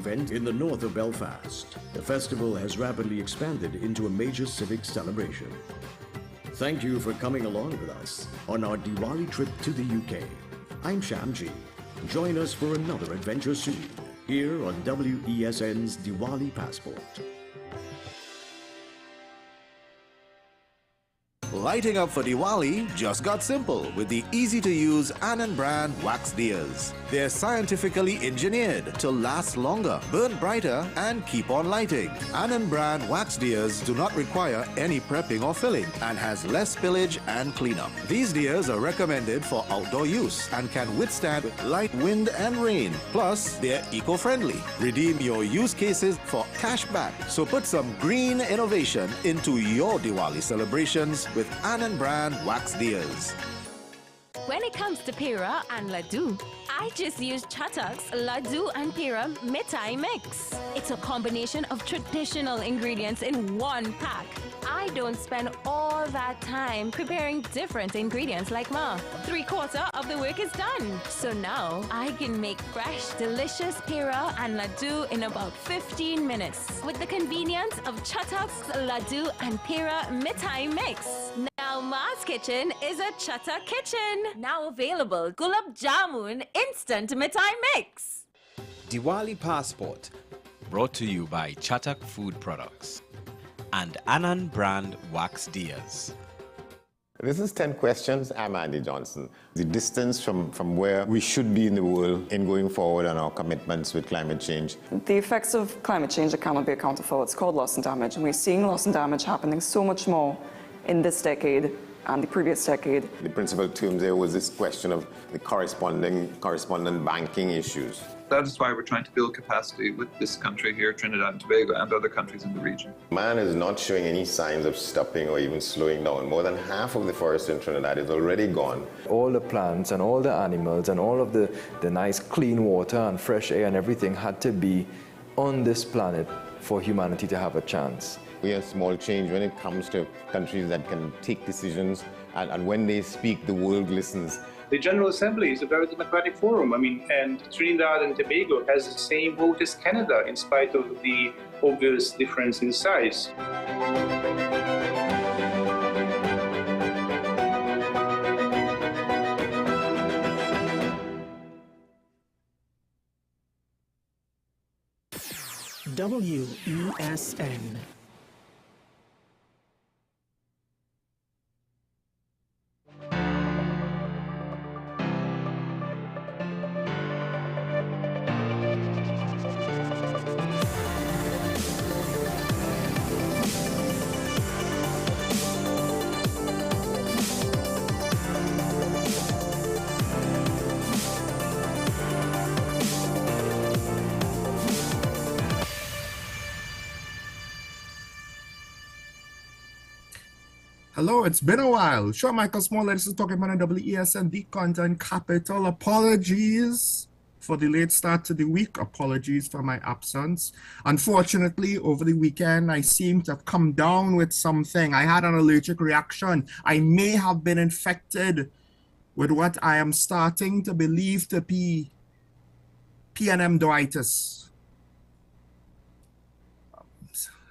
event in the north of Belfast, the festival has rapidly expanded into a major civic celebration. Thank you for coming along with us on our Diwali trip to the UK. I'm Shamji. Join us for another adventure soon, here on WESN's Diwali Passport. Lighting up for Diwali just got simple with the easy-to-use Anand brand wax diyas. They're scientifically engineered to last longer, burn brighter, and keep on lighting. Anand brand wax diyas do not require any prepping or filling and has less spillage and cleanup. These diyas are recommended for outdoor use and can withstand light wind and rain. Plus, they're eco-friendly. Redeem your use cases for cash back. So put some green innovation into your Diwali celebrations with Anand brand wax diyas. When it comes to Pira and Laddu, I just use Chatak's Laddu and Pira Mithai Mix. It's a combination of traditional ingredients in one pack. I don't spend all that time preparing different ingredients like Ma. 3/4 of the work is done. So now I can make fresh, delicious Pira and Laddu in about 15 minutes with the convenience of Chatak's Laddu and Pira Mithai Mix. Now Ma's Kitchen is a Chatak kitchen. Now available Gulab Jamun Instant Mithai Mix. Diwali Passport, brought to you by Chatak Food Products and Anand brand wax diyas. This is 10 Questions. I'm Andy Johnson. The distance from where we should be in the world in going forward on our commitments with climate change. The effects of climate change that cannot be accounted for. It's called loss and damage, and we're seeing loss and damage happening so much more in this decade and the previous decade. The principal term there was this question of the correspondent banking issues. That is why we're trying to build capacity with this country here, Trinidad and Tobago, and other countries in the region. Man is not showing any signs of stopping or even slowing down. More than half of the forest in Trinidad is already gone. All the plants and all the animals and all of the nice clean water and fresh air and everything had to be on this planet for humanity to have a chance. We have small change when it comes to countries that can take decisions, and when they speak, the world listens. The General Assembly is a very democratic forum. And Trinidad and Tobago has the same vote as Canada, in spite of the obvious difference in size. WESN. Hello, it's been a while. Sure, Michael Smollett, this is talking about WESN, the content capital. Apologies for the late start to the week. Apologies for my absence. Unfortunately, over the weekend, I seem to have come down with something. I had an allergic reaction. I may have been infected with what I am starting to believe to be PNM-doitis.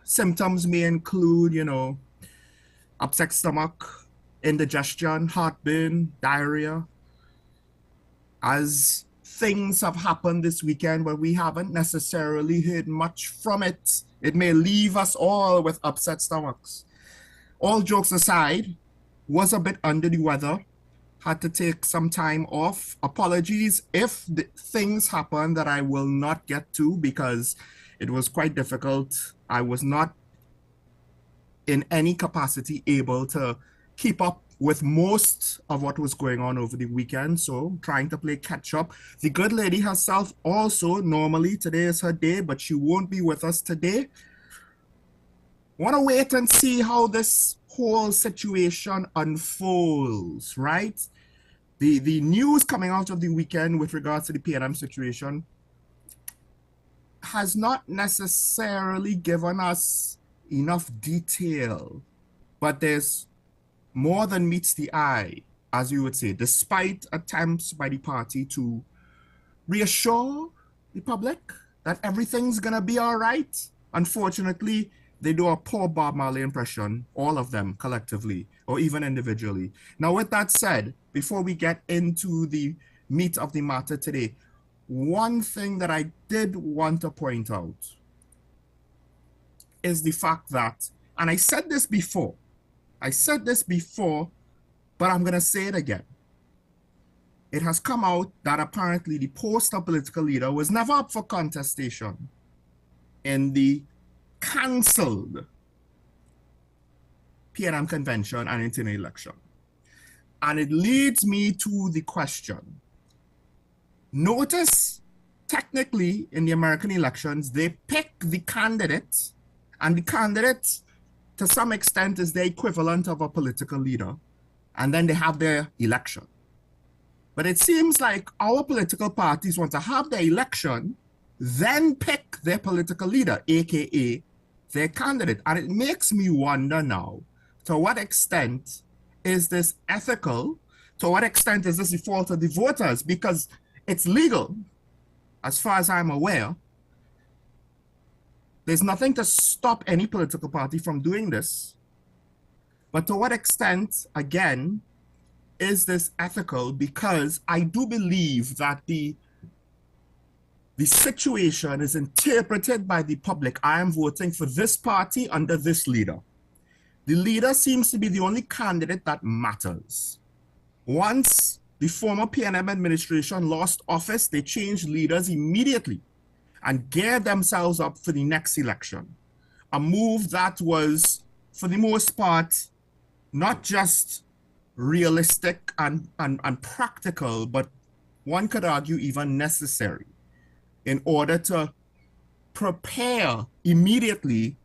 Symptoms may include, upset stomach, indigestion, heartburn, diarrhea. As things have happened this weekend, but we haven't necessarily heard much from it. It may leave us all with upset stomachs. All jokes aside, was a bit under the weather, had to take some time off. Apologies if things happen that I will not get to because it was quite difficult. I was not in any capacity able to keep up with most of what was going on over the weekend, so trying to play catch up. The good lady herself also, normally today is her day, but she won't be with us today. Want to wait and see how this whole situation unfolds, right? The news coming out of the weekend with regards to the PNM situation has not necessarily given us enough detail, but there's more than meets the eye, as you would say, despite attempts by the party to reassure the public that everything's gonna be all right. Unfortunately, they do a poor Bob Marley impression, all of them collectively or even individually. Now, with that said, before we get into the meat of the matter today, one thing that I did want to point out is the fact that, and I said this before, but I'm gonna say it again. It has come out that apparently the post of political leader was never up for contestation in the cancelled PNM convention and internal election. And it leads me to the question. Notice, technically, in the American elections, they pick the candidate, and the candidate, to some extent, is the equivalent of a political leader, and then they have their election. But it seems like our political parties want to have their election, then pick their political leader, aka their candidate. And it makes me wonder now, to what extent is this ethical? To what extent is this the fault of the voters? Because it's legal, as far as I'm aware. There's nothing to stop any political party from doing this. But to what extent, again, is this ethical? Because I do believe that the situation is interpreted by the public. I am voting for this party under this leader. The leader seems to be the only candidate that matters. Once the former PNM administration lost office, they changed leaders immediately and geared themselves up for the next election. A move that was, for the most part, not just realistic and practical, but one could argue even necessary in order to prepare immediately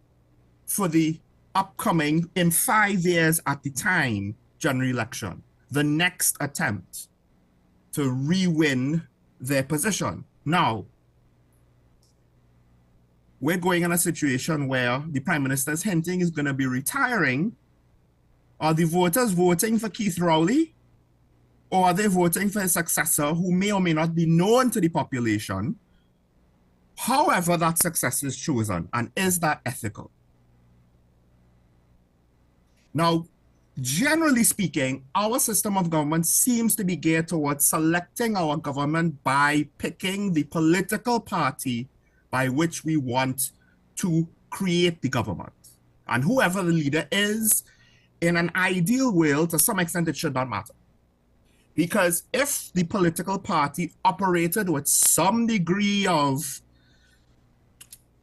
for the upcoming, in 5 years at the time, general election, the next attempt to re-win their position. Now, we're going in a situation where the Prime Minister is hinting he's going to be retiring. Are the voters voting for Keith Rowley? Or are they voting for his successor, who may or may not be known to the population? However that successor is chosen, and is that ethical? Now, generally speaking, our system of government seems to be geared towards selecting our government by picking the political party by which we want to create the government. And whoever the leader is, in an ideal world, to some extent, it should not matter. Because if the political party operated with some degree of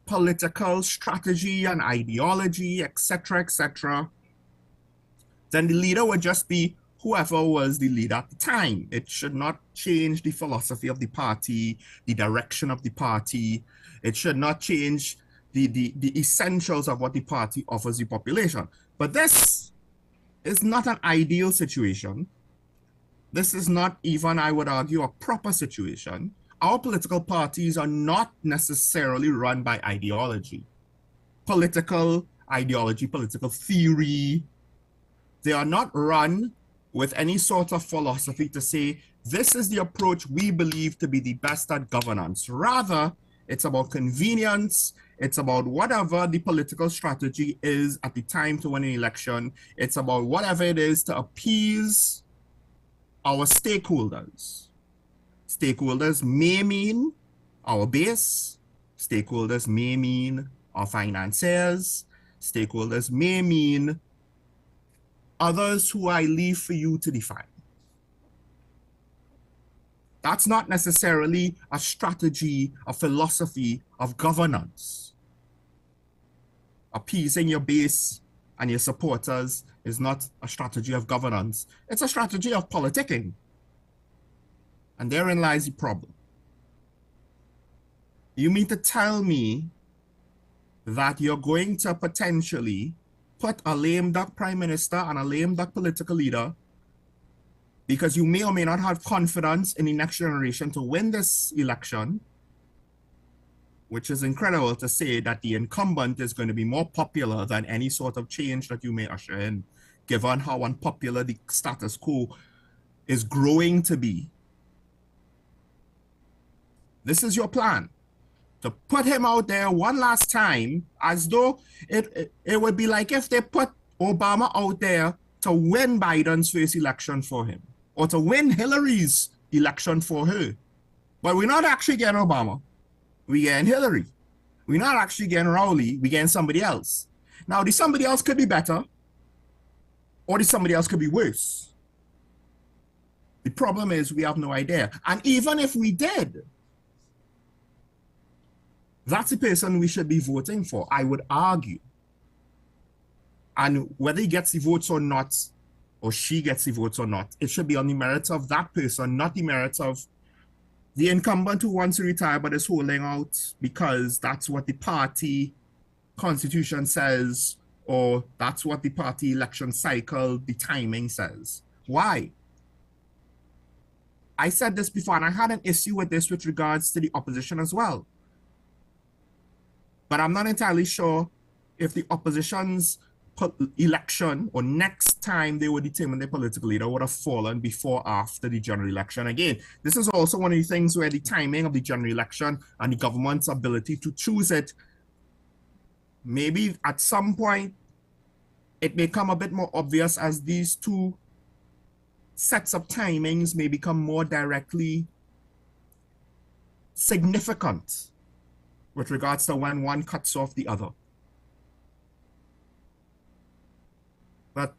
political strategy and ideology, etc., then the leader would just be whoever was the leader at the time. It should not change the philosophy of the party, the direction of the party. It should not change the essentials of what the party offers the population. But this is not an ideal situation. This is not even, I would argue, a proper situation. Our political parties are not necessarily run by ideology. Political ideology, political theory. They are not run with any sort of philosophy to say, this is the approach we believe to be the best at governance. Rather, it's about convenience. It's about whatever the political strategy is at the time to win an election. It's about whatever it is to appease our stakeholders. Stakeholders may mean our base. Stakeholders may mean our financiers. Stakeholders may mean others who I leave for you to define. That's not necessarily a strategy, a philosophy of governance. Appeasing your base and your supporters is not a strategy of governance. It's a strategy of politicking. And therein lies the problem. You mean to tell me that you're going to potentially put a lame duck prime minister and a lame duck political leader because you may or may not have confidence in the next generation to win this election, which is incredible to say that the incumbent is going to be more popular than any sort of change that you may usher in, given how unpopular the status quo is growing to be. This is your plan. to put him out there one last time, as though it would be like if they put Obama out there to win Biden's first election for him, or to win Hillary's election for her. But we're not actually getting Obama. We're getting Hillary. We're not actually getting Rowley. We're getting somebody else. Now, the somebody else could be better, or the somebody else could be worse. The problem is we have no idea. And even if we did, that's the person we should be voting for, I would argue. And whether he gets the votes or not, or she gets the votes or not, it should be on the merits of that person, not the merits of the incumbent who wants to retire but is holding out because that's what the party constitution says, or that's what the party election cycle, the timing says. Why? I said this before, and I had an issue with this with regards to the opposition as well. But I'm not entirely sure if the opposition's election or next time they would determine their political leader would have fallen before or after the general election. Again, this is also one of the things where the timing of the general election and the government's ability to choose it, maybe at some point it may become a bit more obvious as these two sets of timings may become more directly significant with regards to when one cuts off the other. But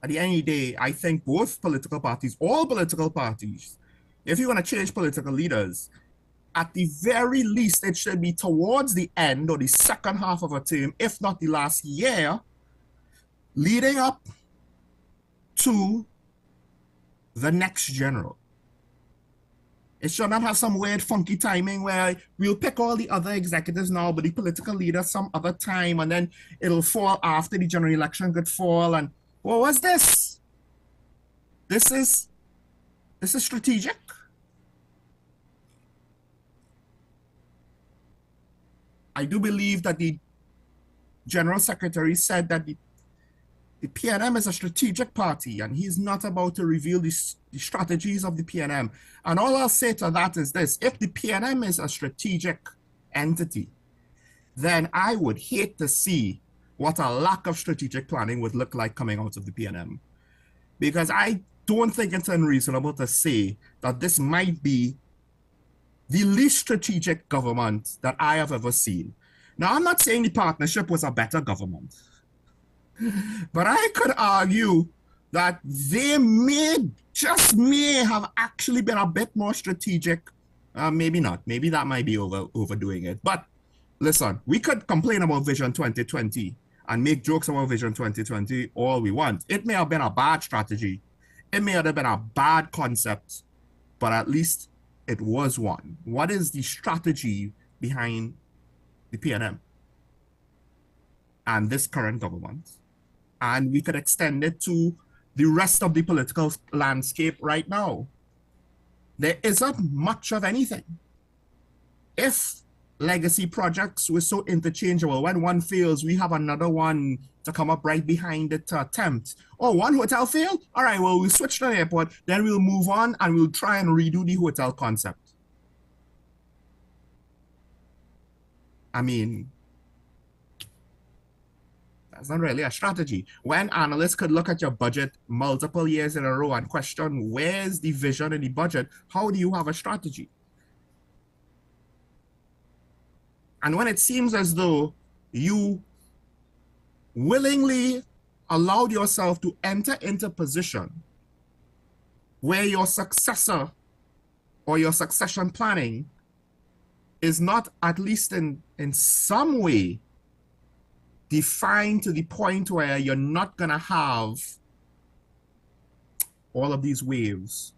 at the end of the day, I think both political parties, all political parties, if you want to change political leaders, at the very least, it should be towards the end or the second half of a term, if not the last year, leading up to the next general. It should not have some weird funky timing where we'll pick all the other executives now, but the political leader some other time, and then it'll fall after the general election could fall. And what was this? This is strategic. I do believe that the General Secretary said that the PNM is a strategic party, and he's not about to reveal the strategies of the PNM. And all I'll say to that is this: if the PNM is a strategic entity, then I would hate to see what a lack of strategic planning would look like coming out of the PNM. Because I don't think it's unreasonable to say that this might be the least strategic government that I have ever seen. Now, I'm not saying the partnership was a better government, but I could argue that they just may have actually been a bit more strategic. Maybe not. Maybe that might be overdoing it. But listen, we could complain about Vision 2020 and make jokes about Vision 2020 all we want. It may have been a bad strategy. It may have been a bad concept, but at least it was one. What is the strategy behind the PNM and this current government? And we could extend it to the rest of the political landscape right now. There isn't much of anything. If legacy projects were so interchangeable, when one fails, we have another one to come up right behind it to attempt. Oh, one hotel failed? All right, well, we'll switch to the airport, then we'll move on and we'll try and redo the hotel concept. I mean, that's not really a strategy. When analysts could look at your budget multiple years in a row and question, where's the vision in the budget? How do you have a strategy? And when it seems as though you willingly allowed yourself to enter into a position where your successor or your succession planning is not, at least in some way, defined to the point where you're not going to have all of these waves.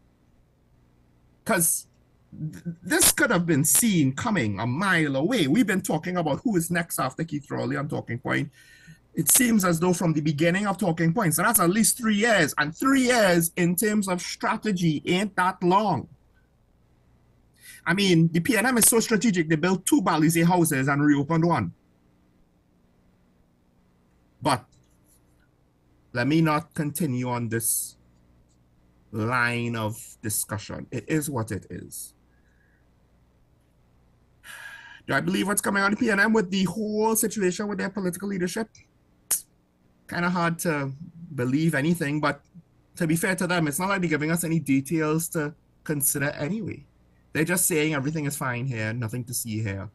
Because this could have been seen coming a mile away. We've been talking about who is next after Keith Rowley on Talking Point. It seems as though from the beginning of Talking Points, and that's at least 3 years, and 3 years in terms of strategy ain't that long. I mean, the PNM is so strategic, they built 2 Balize houses and reopened one. But let me not continue on this line of discussion. It is what it is. Do I believe what's coming on the PNM with the whole situation with their political leadership? Kind of hard to believe anything, but to be fair to them, it's not like they're giving us any details to consider anyway. They're just saying everything is fine here, nothing to see here.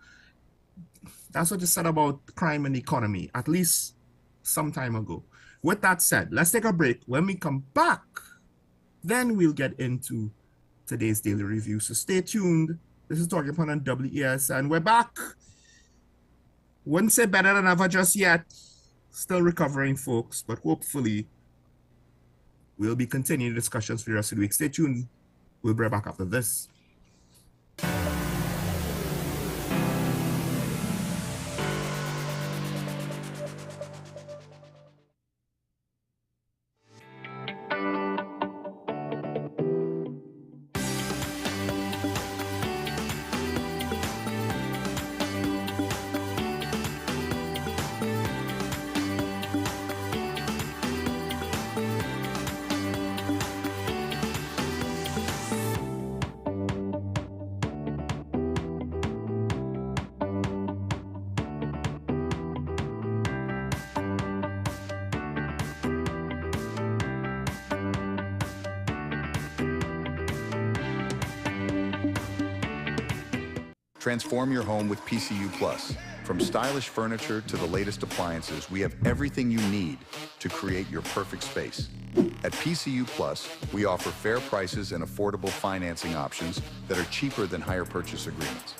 That's what you said about crime and the economy, at least some time ago. With that said, let's take a break. When we come back, then we'll get into today's daily review. So stay tuned. This is Talking Point on WESN. We're back. Wouldn't say better than ever just yet. Still recovering, folks, but hopefully we'll be continuing discussions for the rest of the week. Stay tuned. We'll be right back after this. Transform your home with PCU Plus. From stylish furniture to the latest appliances, we have everything you need to create your perfect space. At PCU Plus, we offer fair prices and affordable financing options that are cheaper than hire purchase agreements.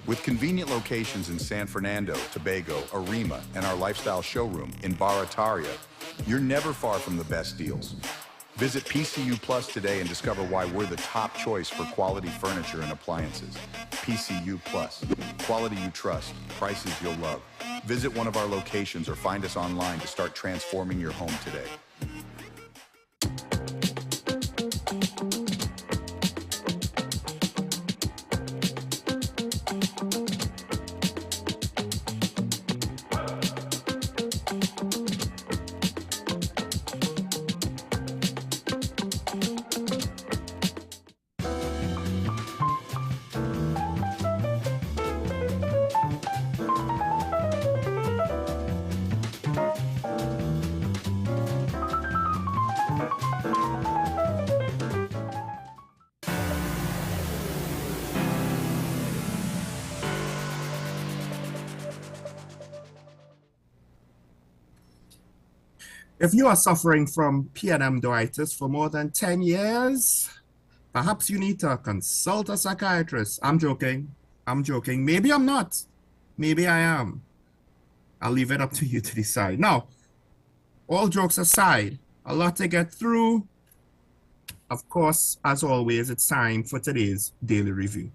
With convenient locations in San Fernando, Tobago, Arima, and our lifestyle showroom in Barataria, you're never far from the best deals. Visit PCU Plus today and discover why we're the top choice for quality furniture and appliances. PCU Plus. Quality you trust, prices you'll love. Visit one of our locations or find us online to start transforming your home today. If you are suffering from PNM-doitis for more than 10 years, perhaps you need to consult a psychiatrist. I'm joking. Maybe I'm not. Maybe I am. I'll leave it up to you to decide. Now, all jokes aside, a lot to get through. Of course, as always, it's time for today's daily review.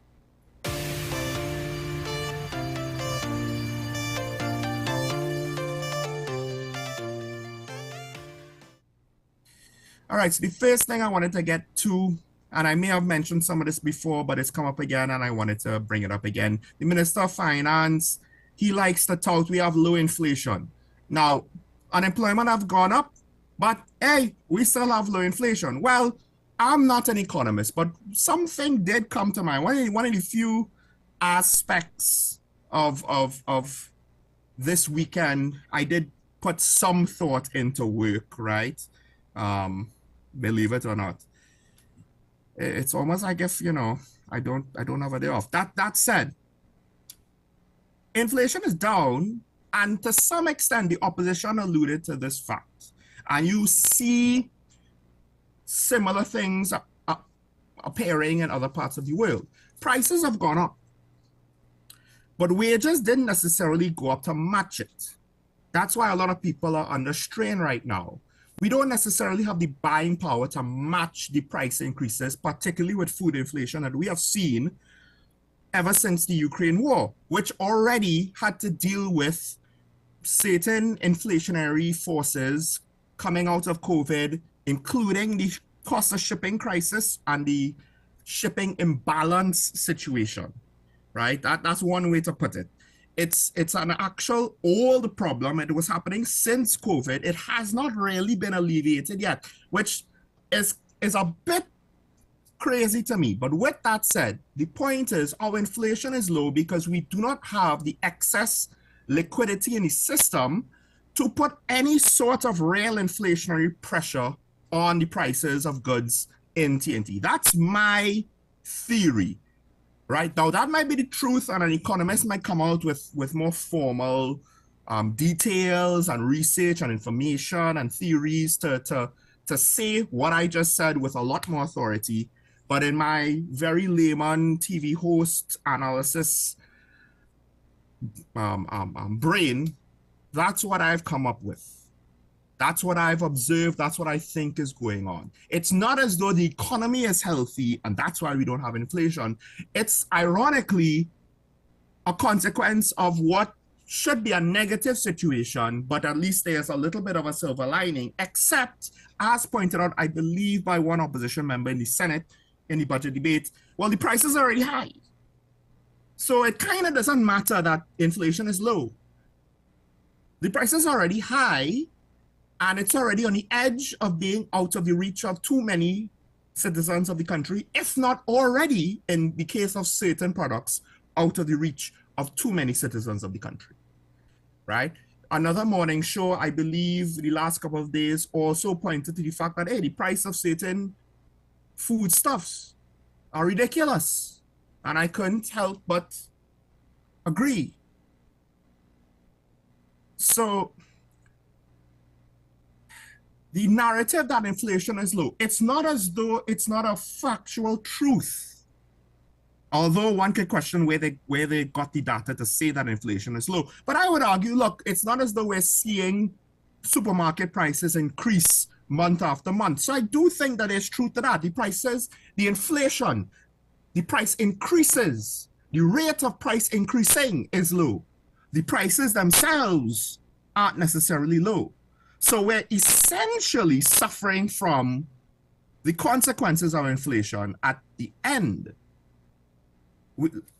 All right, so the first thing I wanted to get to, and I may have mentioned some of this before, but it's come up again, and I wanted to bring it up again. The Minister of Finance, he likes to tout we have low inflation. Now, unemployment have gone up, but hey, we still have low inflation. Well, I'm not an economist, but something did come to mind. One of the few aspects of this weekend, I did put some thought into work, right? Believe it or not. It's almost like if, I don't have a day off. That said, inflation is down, and to some extent, the opposition alluded to this fact. And you see similar things appearing in other parts of the world. Prices have gone up, but wages didn't necessarily go up to match it. That's why a lot of people are under strain right now. We don't necessarily have the buying power to match the price increases, particularly with food inflation that we have seen ever since the Ukraine war, which already had to deal with certain inflationary forces coming out of COVID, including the cost of shipping crisis and the shipping imbalance situation, right? That's one way to put it. It's an actual old problem. It was happening since COVID. It has not really been alleviated yet, which is a bit crazy to me. But with that said, the point is our inflation is low because we do not have the excess liquidity in the system to put any sort of real inflationary pressure on the prices of goods in TNT. That's my theory, right? Now, that might be the truth, and an economist might come out with more formal details and research and information and theories to say what I just said with a lot more authority. But in my very layman TV host analysis brain, that's what I've come up with. That's what I've observed. That's what I think is going on. It's not as though the economy is healthy and that's why we don't have inflation. It's ironically a consequence of what should be a negative situation, but at least there's a little bit of a silver lining, except, as pointed out, I believe, by one opposition member in the Senate in the budget debate, well, the prices are already high. So it kind of doesn't matter that inflation is low. The prices are already high, and it's already on the edge of being out of the reach of too many citizens of the country, if not already, in the case of certain products, out of the reach of too many citizens of the country, right? Another morning show, I believe, the last couple of days also pointed to the fact that, hey, the price of certain foodstuffs are ridiculous. And I couldn't help but agree. So the narrative that inflation is low, it's not as though it's not a factual truth. Although one could question where they got the data to say that inflation is low. But I would argue, look, it's not as though we're seeing supermarket prices increase month after month. So I do think that there's truth to that. The prices, the inflation, the price increases, the rate of price increasing is low. The prices themselves aren't necessarily low. So we're essentially suffering from the consequences of inflation at the end.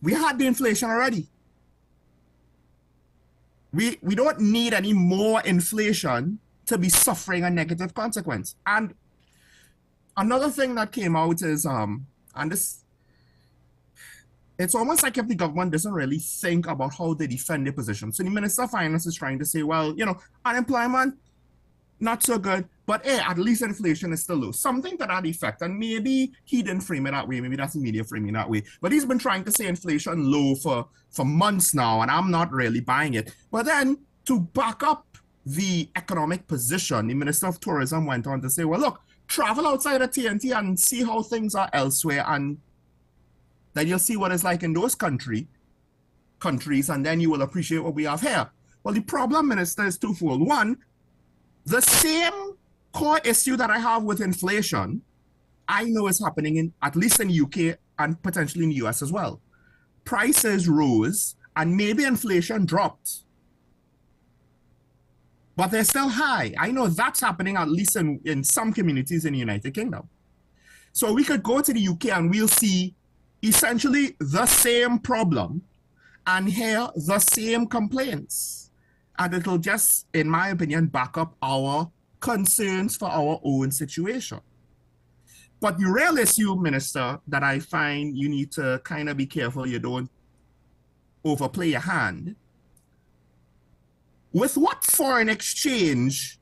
We had the inflation already. We don't need any more inflation to be suffering a negative consequence. And another thing that came out is, and this, it's almost like if the government doesn't really think about how they defend their position. So the Minister of Finance is trying to say, well, you know, unemployment, not so good, but hey, at least inflation is still low. Something to that effect. And maybe he didn't frame it that way. Maybe that's the media framing that way. But he's been trying to say inflation low for months now, and I'm not really buying it. But then to back up the economic position, the Minister of Tourism went on to say, well, look, travel outside of TNT and see how things are elsewhere, and then you'll see what it's like in those countries, and then you will appreciate what we have here. Well, the problem, Minister, is twofold. One, the same core issue that I have with inflation, I know is happening in, at least in the UK and potentially in the US as well. Prices rose and maybe inflation dropped, but they're still high. I know that's happening at least in some communities in the United Kingdom. So we could go to the UK and we'll see essentially the same problem and hear the same complaints. And it'll just, in my opinion, back up our concerns for our own situation. But the real issue, Minister, that I find you need to kind of be careful you don't overplay your hand. With what foreign exchange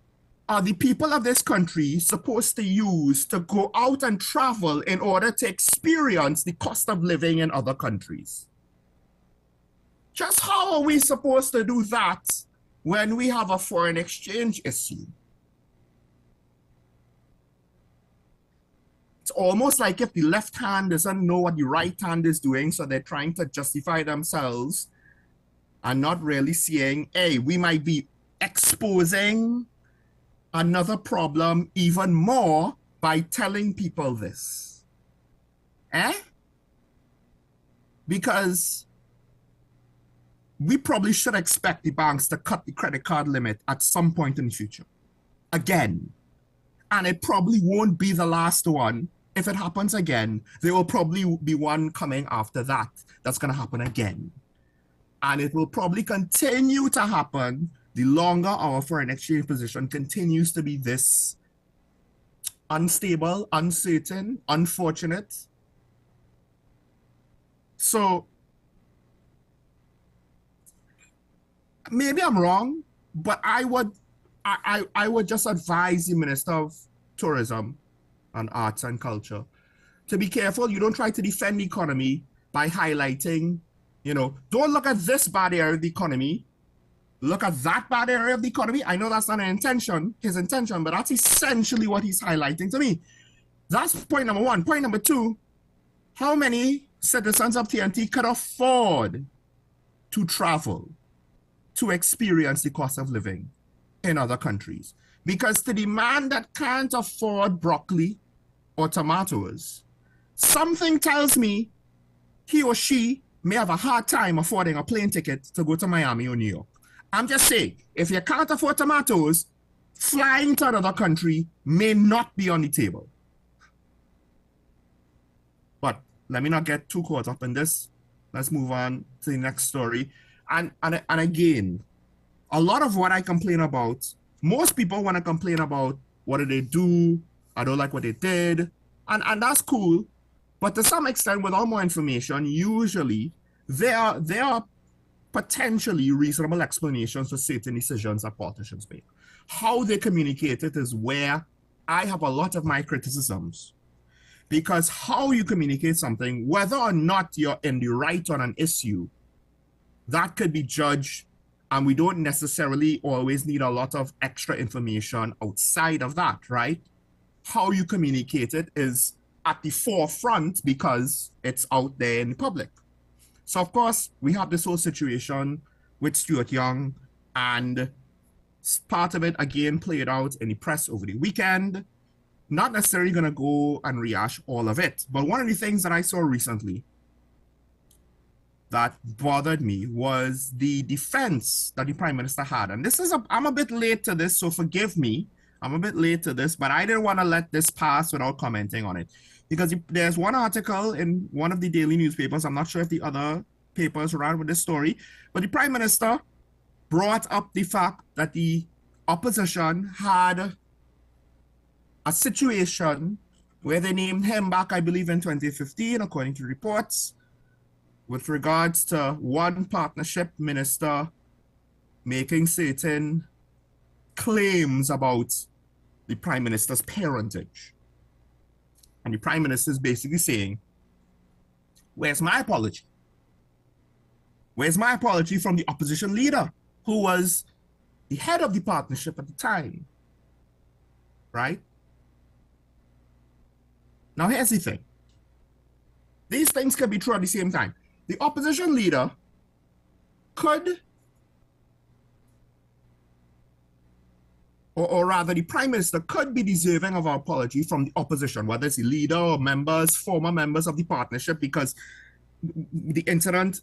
are the people of this country supposed to use to go out and travel in order to experience the cost of living in other countries? Just how are we supposed to do that when we have a foreign exchange issue? It's almost like if the left hand doesn't know what the right hand is doing, so they're trying to justify themselves and not really seeing, hey, we might be exposing another problem even more by telling people this. Because we probably should expect the banks to cut the credit card limit at some point in the future. Again. And it probably won't be the last one. If it happens again, there will probably be one coming after that that's going to happen again. And it will probably continue to happen the longer our foreign exchange position continues to be this unstable, uncertain, unfortunate. So maybe I'm wrong, but I would just advise the Minister of Tourism and Arts and Culture to be careful. You don't try to defend the economy by highlighting, don't look at this bad area of the economy, look at that bad area of the economy. I know that's not his intention, but that's essentially what he's highlighting to me. That's point number one. Point number two, how many citizens of TNT could afford to travel to experience the cost of living in other countries? Because to the man that can't afford broccoli or tomatoes, something tells me he or she may have a hard time affording a plane ticket to go to Miami or New York. I'm just saying, if you can't afford tomatoes, flying to another country may not be on the table. But let me not get too caught up in this. Let's move on to the next story. And again, a lot of what I complain about, most people want to complain about what did they do, I don't like what they did, and that's cool. But to some extent, without more information, usually there are potentially reasonable explanations for certain decisions that politicians make. How they communicate it is where I have a lot of my criticisms. Because how you communicate something, whether or not you're in the right on an issue, that could be judged, and we don't necessarily always need a lot of extra information outside of that, right? How you communicate it is at the forefront because it's out there in the public. So, of course, we have this whole situation with Stuart Young, and part of it, again, played out in the press over the weekend. Not necessarily going to go and rehash all of it, but one of the things that I saw recently that bothered me was the defense that the Prime Minister had. And this is, I'm a bit late to this, so forgive me. I'm a bit late to this, but I didn't want to let this pass without commenting on it. Because there's one article in one of the daily newspapers, I'm not sure if the other papers ran with this story, but the Prime Minister brought up the fact that the opposition had a situation where they named him back, I believe, in 2015, according to reports, with regards to one partnership minister making certain claims about the Prime Minister's parentage. And the Prime Minister is basically saying, where's my apology? Where's my apology from the opposition leader, who was the head of the partnership at the time? Right? Now, here's the thing. These things can be true at the same time. The opposition leader could, or rather the Prime Minister could be deserving of an apology from the opposition, whether it's the leader or members, former members of the partnership, because the incident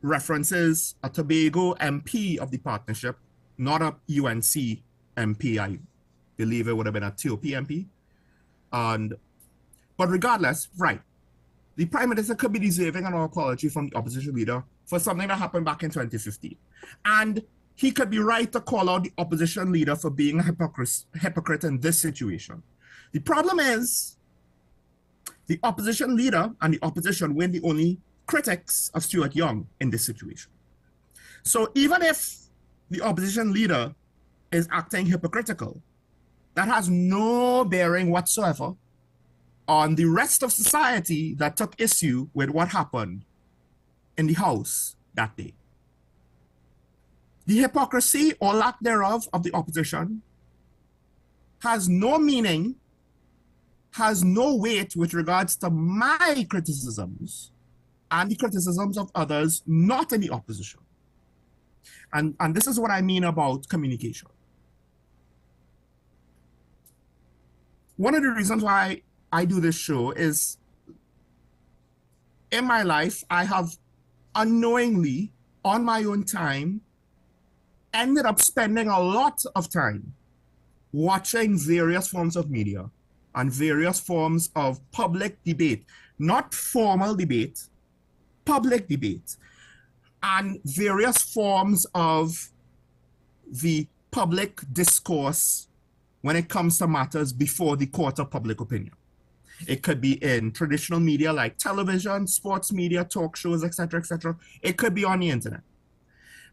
references a Tobago MP of the partnership, not a UNC MP. I believe it would have been a TOP MP. But regardless, right, the Prime Minister could be deserving of an apology from the opposition leader for something that happened back in 2015. And he could be right to call out the opposition leader for being a hypocrite in this situation. The problem is the opposition leader and the opposition weren't the only critics of Stuart Young in this situation. So even if the opposition leader is acting hypocritical, that has no bearing whatsoever on the rest of society that took issue with what happened in the House that day. The hypocrisy or lack thereof of the opposition has no meaning, has no weight with regards to my criticisms and the criticisms of others not in the opposition. And this is what I mean about communication. One of the reasons why I do this show is in my life, I have unknowingly, on my own time, ended up spending a lot of time watching various forms of media and various forms of public debate, not formal debate, public debate, and various forms of the public discourse when it comes to matters before the court of public opinion. It could be in traditional media like television, sports media, talk shows, etc., etc. It could be on the internet.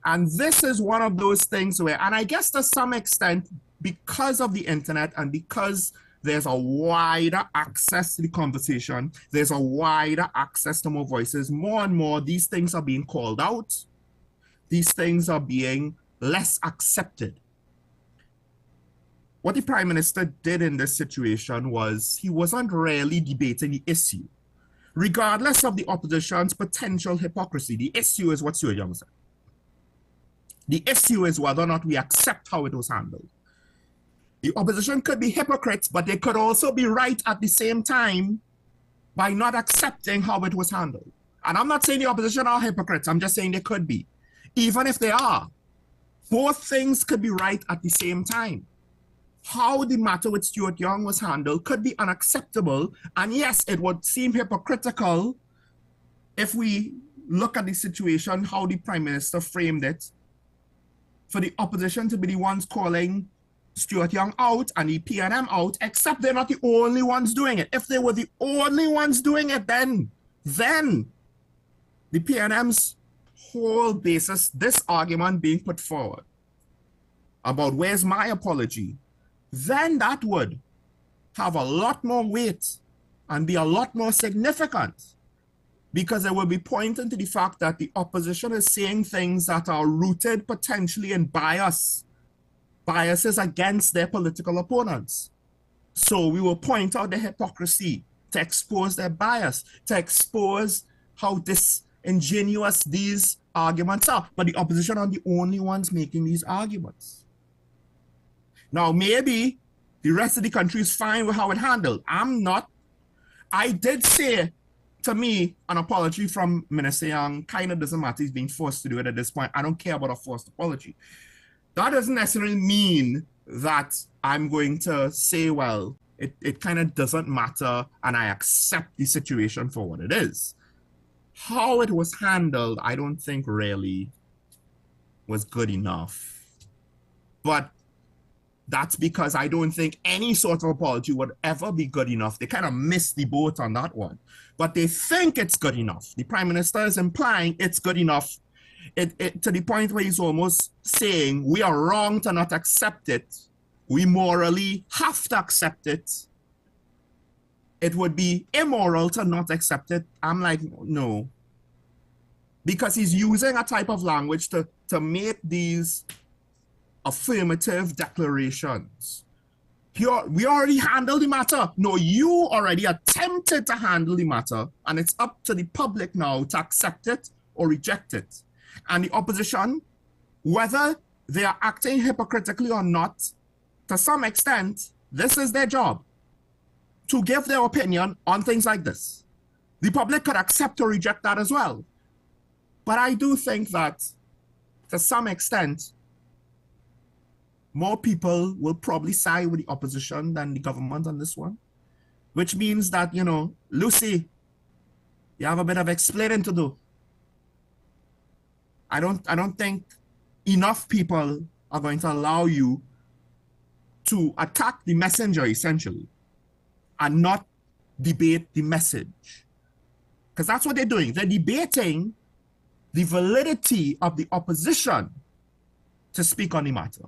And this is one of those things where, and I guess to some extent, because of the internet and because there's a wider access to the conversation, there's a wider access to more voices, more and more these things are being called out. These things are being less accepted. What the Prime Minister did in this situation was he wasn't really debating the issue. Regardless of the opposition's potential hypocrisy, the issue is what Stuart Young said. The issue is whether or not we accept how it was handled. The opposition could be hypocrites, but they could also be right at the same time by not accepting how it was handled. And I'm not saying the opposition are hypocrites, I'm just saying they could be. Even if they are, both things could be right at the same time. How the matter with Stuart Young was handled could be unacceptable, and yes, it would seem hypocritical if we look at the situation, how the Prime Minister framed it, for the opposition to be the ones calling Stuart Young out and the PNM out, except they're not the only ones doing it. If they were the only ones doing it, then the PNM's whole basis, this argument being put forward about where's my apology, then that would have a lot more weight and be a lot more significant, because it will be pointing to the fact that the opposition is saying things that are rooted potentially in biases against their political opponents. So we will point out the hypocrisy to expose their bias, to expose how disingenuous these arguments are. But the opposition are the only ones making these arguments. Now, maybe the rest of the country is fine with how it handled. I'm not. I did say, to me, an apology from Minister Young kind of doesn't matter. He's being forced to do it at this point. I don't care about a forced apology. That doesn't necessarily mean that I'm going to say, well, it kind of doesn't matter and I accept the situation for what it is. How it was handled, I don't think really was good enough. But that's because I don't think any sort of apology would ever be good enough. They kind of missed the boat on that one. But they think it's good enough. The Prime Minister is implying it's good enough to the point where he's almost saying we are wrong to not accept it. We morally have to accept it. It would be immoral to not accept it. I'm like, no. Because he's using a type of language to make these affirmative declarations. We already handled the matter. No, you already attempted to handle the matter, and it's up to the public now to accept it or reject it. And the opposition, whether they are acting hypocritically or not, to some extent, this is their job, to give their opinion on things like this. The public could accept or reject that as well. But I do think that, to some extent, more people will probably side with the opposition than the government on this one, which means that, you know, Lucy, you have a bit of explaining to do. I don't think enough people are going to allow you to attack the messenger, essentially, and not debate the message. Because that's what they're doing. They're debating the validity of the opposition to speak on the matter,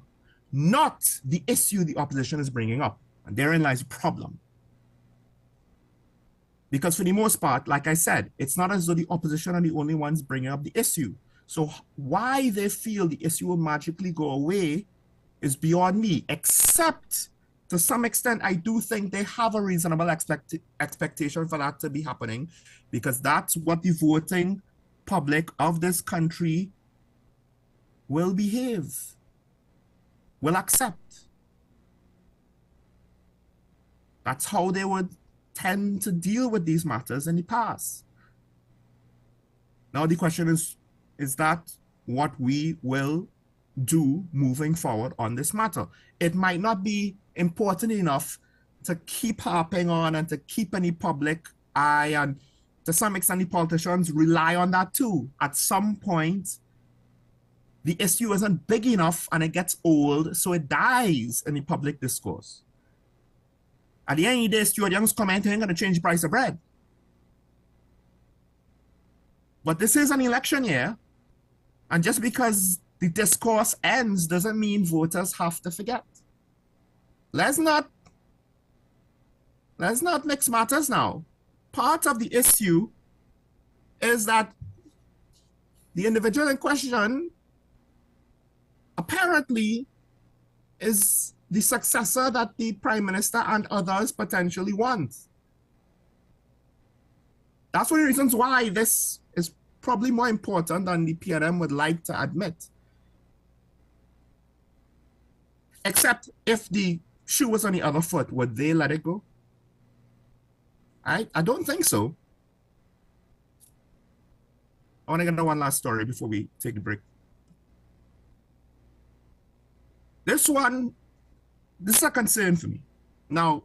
not the issue the opposition is bringing up. And therein lies the problem. Because for the most part, like I said, it's not as though the opposition are the only ones bringing up the issue. So why they feel the issue will magically go away is beyond me, except to some extent, I do think they have a reasonable expectation for that to be happening, because that's what the voting public of this country will behave, will accept. That's how they would tend to deal with these matters in the past. Now the question is that what we will do moving forward on this matter? It might not be important enough to keep harping on and to keep any public eye, and to some extent the politicians rely on that too. At some point, the issue isn't big enough and it gets old, so it dies in the public discourse. At the end of the day, Stuart Young's comment ain't gonna change the price of bread. But this is an election year, and just because the discourse ends doesn't mean voters have to forget. Let's not mix matters now. Part of the issue is that the individual in question apparently is the successor that the Prime Minister and others potentially want. That's one of the reasons why this is probably more important than the PNM would like to admit. Except if the shoe was on the other foot, would they let it go? I don't think so. I want to get into one last story before we take a break. This is a concern for me. Now,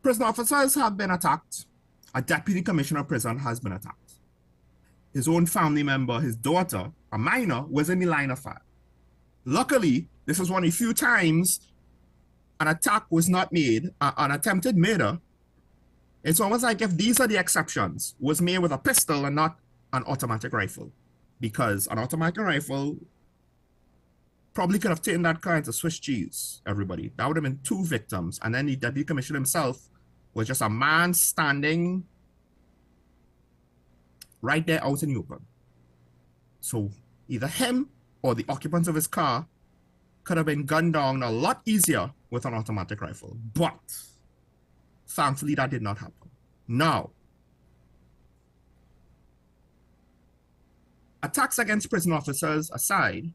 prison officers have been attacked. A deputy commissioner of prison has been attacked. His own family member, his daughter, a minor, was in the line of fire. Luckily, this was one of the few times an attack was not made, an attempted murder. It's almost like if these are the exceptions, was made with a pistol and not an automatic rifle. Because an automatic rifle probably could have taken that car into Swiss cheese, everybody. That would have been 2 victims. And then the deputy commissioner himself was just a man standing right there out in the open. So either him or the occupants of his car could have been gunned down a lot easier with an automatic rifle. But thankfully that did not happen. Now, attacks against prison officers aside,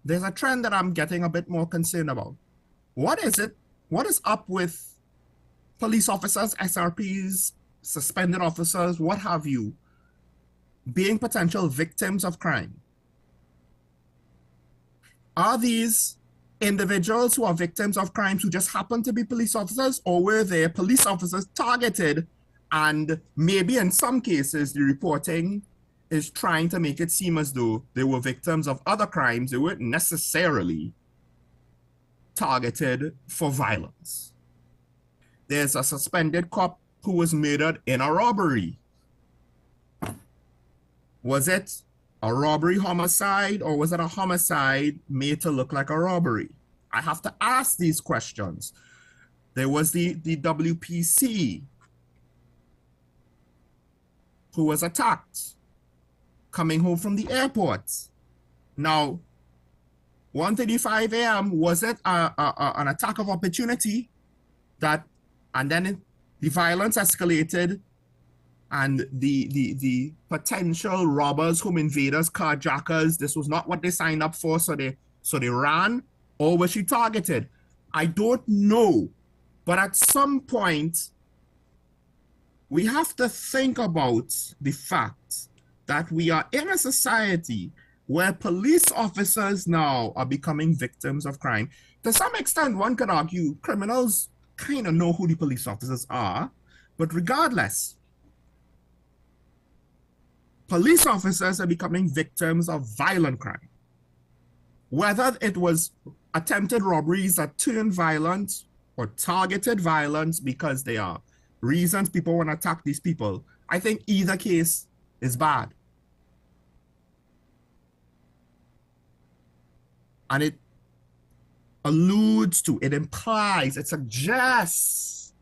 there's a trend that I'm getting a bit more concerned about. What is it? What is up with police officers, SRPs, suspended officers, what have you, being potential victims of crime? Are these individuals who are victims of crimes who just happen to be police officers, or were there police officers targeted, and maybe in some cases the reporting is trying to make it seem as though they were victims of other crimes? They weren't necessarily targeted for violence. There's a suspended cop who was murdered in a robbery. Was it a robbery homicide, or was it a homicide made to look like a robbery? I have to ask these questions. There was the WPC who was attacked coming home from the airport. Now, 1:35 a.m., was it an attack of opportunity and then the violence escalated and the potential robbers, home invaders, carjackers, this was not what they signed up for, so they ran? Or was she targeted? I don't know. But at some point, we have to think about the fact that we are in a society where police officers now are becoming victims of crime. To some extent, one could argue criminals kind of know who the police officers are, but regardless, police officers are becoming victims of violent crime. Whether it was attempted robberies that turned violent or targeted violence because they are reasons people want to attack these people, I think either case is bad. And it alludes to, it implies, it suggests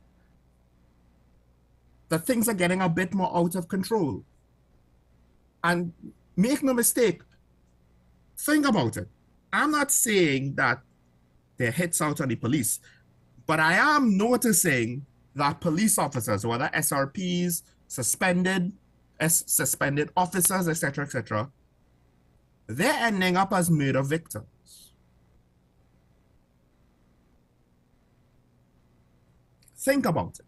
that things are getting a bit more out of control. And make no mistake, think about it. I'm not saying that there are hits out on the police, but I am noticing that police officers, whether SRPs, suspended officers, etc., they're ending up as murder victims. Think about it.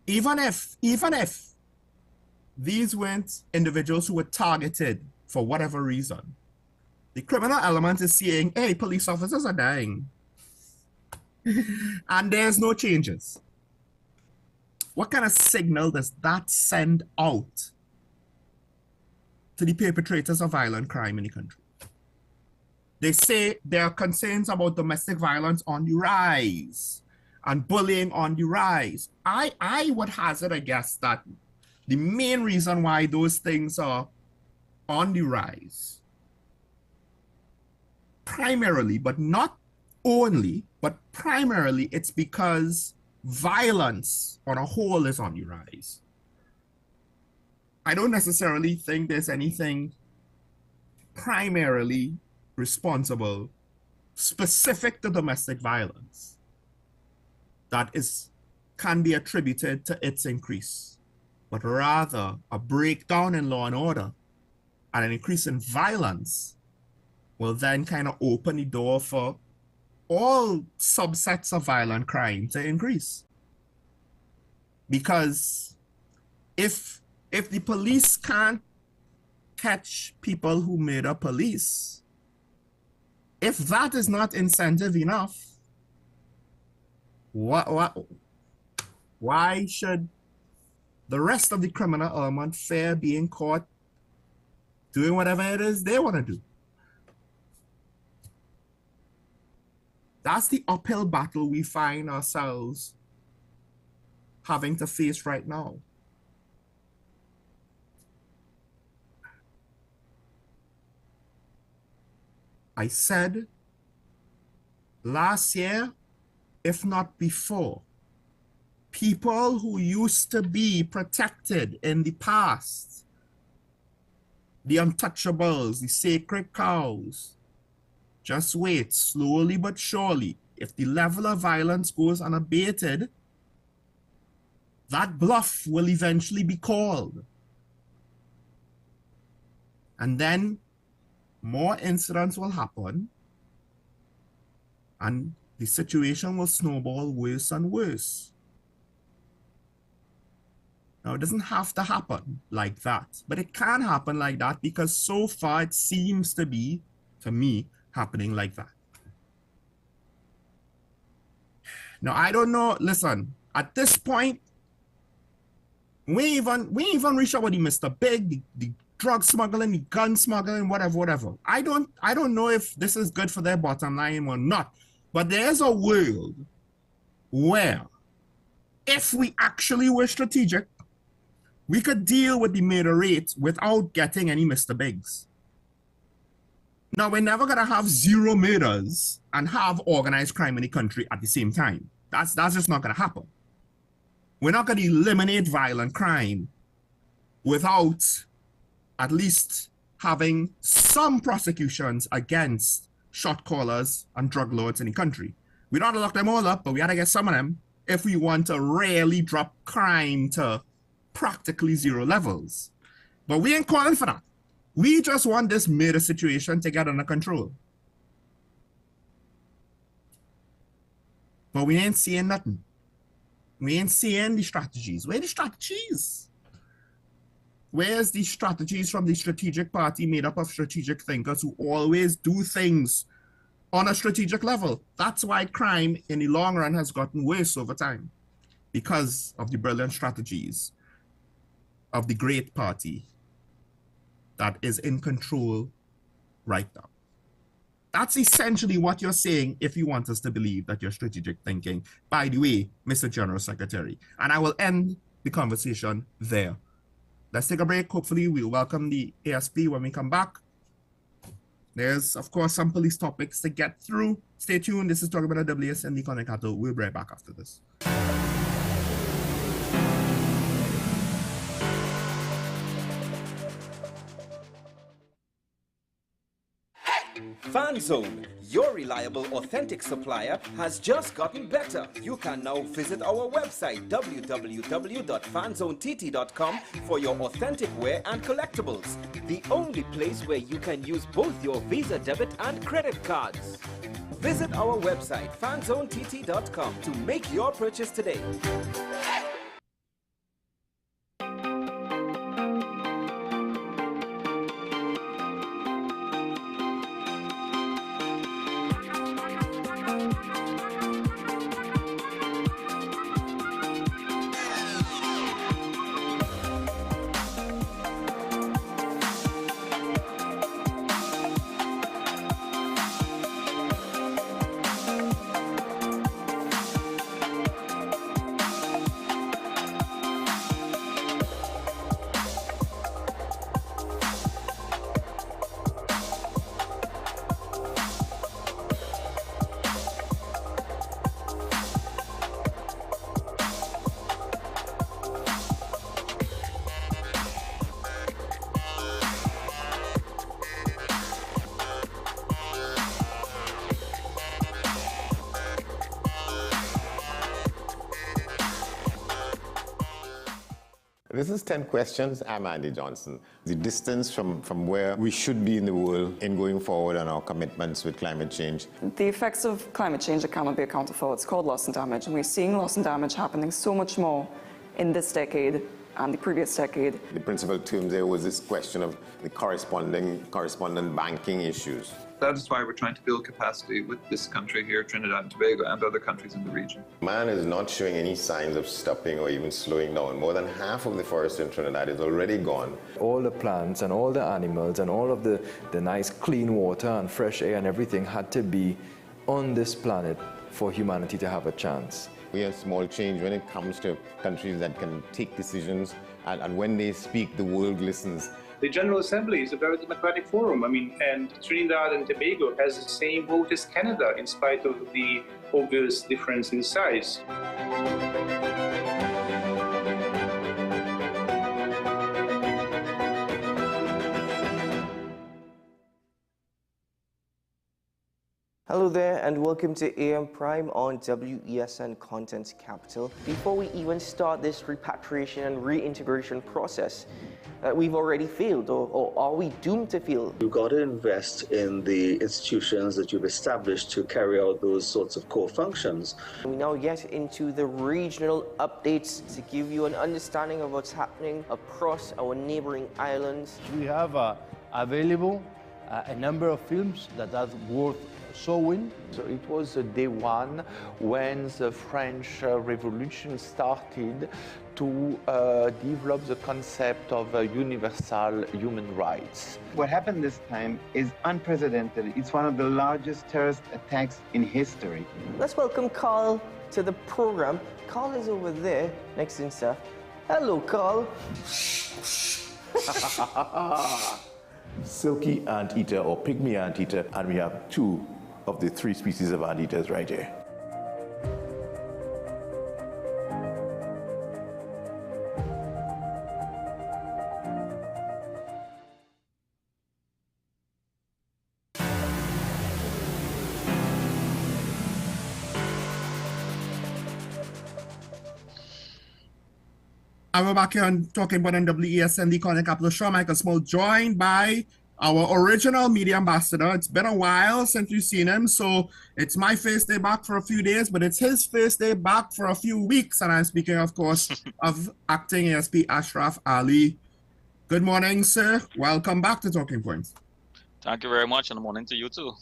Even if these weren't individuals who were targeted for whatever reason, the criminal element is saying, hey, police officers are dying. And there's no changes. What kind of signal does that send out to the perpetrators of violent crime in the country. They say there are concerns about domestic violence on the rise and bullying on the rise. I would hazard a guess that the main reason why those things are on the rise, primarily, but not only, but primarily, it's because violence on a whole is on the rise. I don't necessarily think there's anything primarily responsible specific to domestic violence that can be attributed to its increase, but rather a breakdown in law and order and an increase in violence will then kind of open the door for all subsets of violent crime to increase. Because if the police can't catch people who murder police, if that is not incentive enough, why should the rest of the criminal element fear being caught doing whatever it is they want to do? That's the uphill battle we find ourselves having to face right now. I said last year, if not before, people who used to be protected in the past, the untouchables, the sacred cows, just wait, slowly but surely, if the level of violence goes unabated, that bluff will eventually be called. And then more incidents will happen and the situation will snowball worse and worse. Now, it doesn't have to happen like that, but it can happen like that because so far it seems to be, to me, happening like that. Now, I don't know, listen, at this point, we even reach out with the Mr. Big, the drug smuggling, the gun smuggling, whatever. I don't know if this is good for their bottom line or not, but there's a world where if we actually were strategic, we could deal with the murder rate without getting any Mr. Bigs. Now, we're never gonna have zero murders and have organized crime in the country at the same time. That's just not gonna happen. We're not gonna eliminate violent crime without at least having some prosecutions against shot callers and drug lords in the country. We don't have to lock them all up, but we gotta get some of them if we want to really drop crime to practically zero levels. But we ain't calling for that. We just want this murder situation to get under control. But we ain't seeing nothing. We ain't seeing the strategies. Where are the strategies? Where's the strategies from the strategic party made up of strategic thinkers who always do things on a strategic level? That's why crime in the long run has gotten worse over time, because of the brilliant strategies of the great party that is in control right now. That's essentially what you're saying if you want us to believe that you're strategic thinking. By the way, Mr. General Secretary, and I will end the conversation there. Let's take a break. Hopefully we'll welcome the ASP when we come back. There's, of course, some police topics to get through. Stay tuned. This is Talking About WS and the Connecticut. We'll be right back after this. FanZone, your reliable, authentic supplier, has just gotten better. You can now visit our website, www.fanzonett.com, for your authentic wear and collectibles. The only place where you can use both your Visa debit and credit cards. Visit our website, fanzonett.com, to make your purchase today. This is 10 Questions. I'm Andy Johnson. The distance from where we should be in the world in going forward on our commitments with climate change. The effects of climate change that cannot be accounted for, it's called loss and damage, and we're seeing loss and damage happening so much more in this decade and the previous decade. The principal term there was this question of the correspondent banking issues. That is why we're trying to build capacity with this country here, Trinidad and Tobago, and other countries in the region. Man is not showing any signs of stopping or even slowing down. More than half of the forest in Trinidad is already gone. All the plants and all the animals and all of the nice clean water and fresh air and everything had to be on this planet for humanity to have a chance. We have small change when it comes to countries that can take decisions, and when they speak, the world listens. The General Assembly is a very democratic forum. And Trinidad and Tobago has the same vote as Canada, in spite of the obvious difference in size. Hello there and welcome to AM Prime on WESN Content Capital. Before we even start this repatriation and reintegration process, we've already failed, or are we doomed to fail? You've got to invest in the institutions that you've established to carry out those sorts of core functions. We now get into the regional updates to give you an understanding of what's happening across our neighboring islands. We have available a number of films that are worth showing. So it was day one when the French Revolution started to develop the concept of universal human rights. What happened this time is unprecedented. It's one of the largest terrorist attacks in history. Let's welcome Carl to the program. Carl is over there, next in stuff. Hello, Carl. Silky anteater or pygmy anteater, and we have two of the three species of anteaters right here. And we're back here on talking about WESN, the Content Capital Show. Michael Small, joined by our original media ambassador. It's been a while since we've seen him, so it's my first day back for a few days, but it's his first day back for a few weeks. And I'm speaking, of course, of acting ASP Ashraf Ali. Good morning, sir. Welcome back to Talking Points. Thank you very much, and good morning to you too.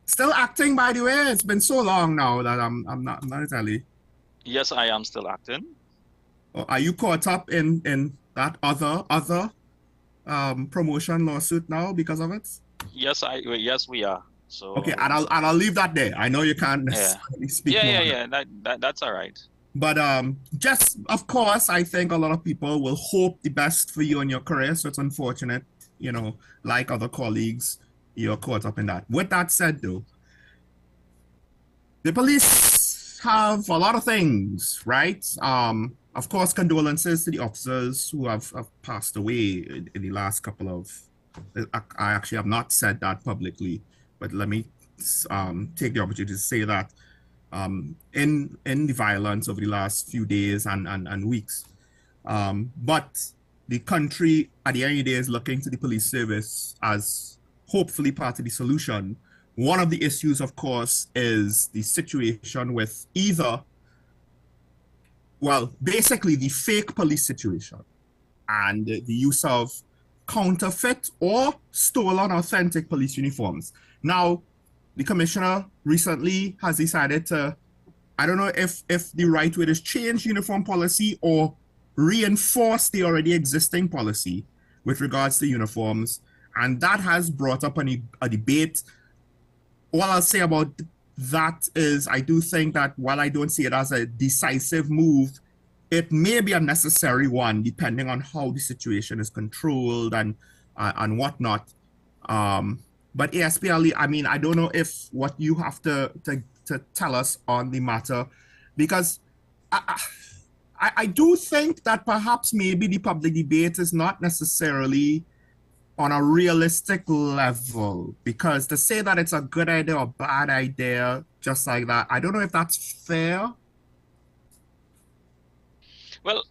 Still acting, by the way. It's been so long now that I'm not entirely. Yes, I am still acting. Are you caught up in that other promotion lawsuit now because of it? Yes, we are. So okay, and I'll leave that there. I know you can't necessarily speak. Yeah. That's all right. But just of course, I think a lot of people will hope the best for you in your career. So it's unfortunate, like other colleagues, you're caught up in that. With that said, though, the police have a lot of things, right? Of course, condolences to the officers who have passed away in the last couple of... I actually have not said that publicly, but let me take the opportunity to say that in the violence over the last few days and weeks. But the country, at the end of the day, is looking to the police service as hopefully part of the solution. One of the issues, of course, is the situation with basically the fake police situation and the use of counterfeit or stolen authentic police uniforms. Now, the commissioner recently has decided to, I don't know if the right way is change uniform policy or reinforce the already existing policy with regards to uniforms. And that has brought up a debate. All I'll say about that is I do think that while I don't see it as a decisive move, it may be a necessary one depending on how the situation is controlled and whatnot. But ASP Ali, I mean, I don't know if what you have to tell us on the matter, because I do think that perhaps maybe the public debate is not necessarily on a realistic level, because to say that it's a good idea or bad idea just like that, I don't know if that's fair. Well,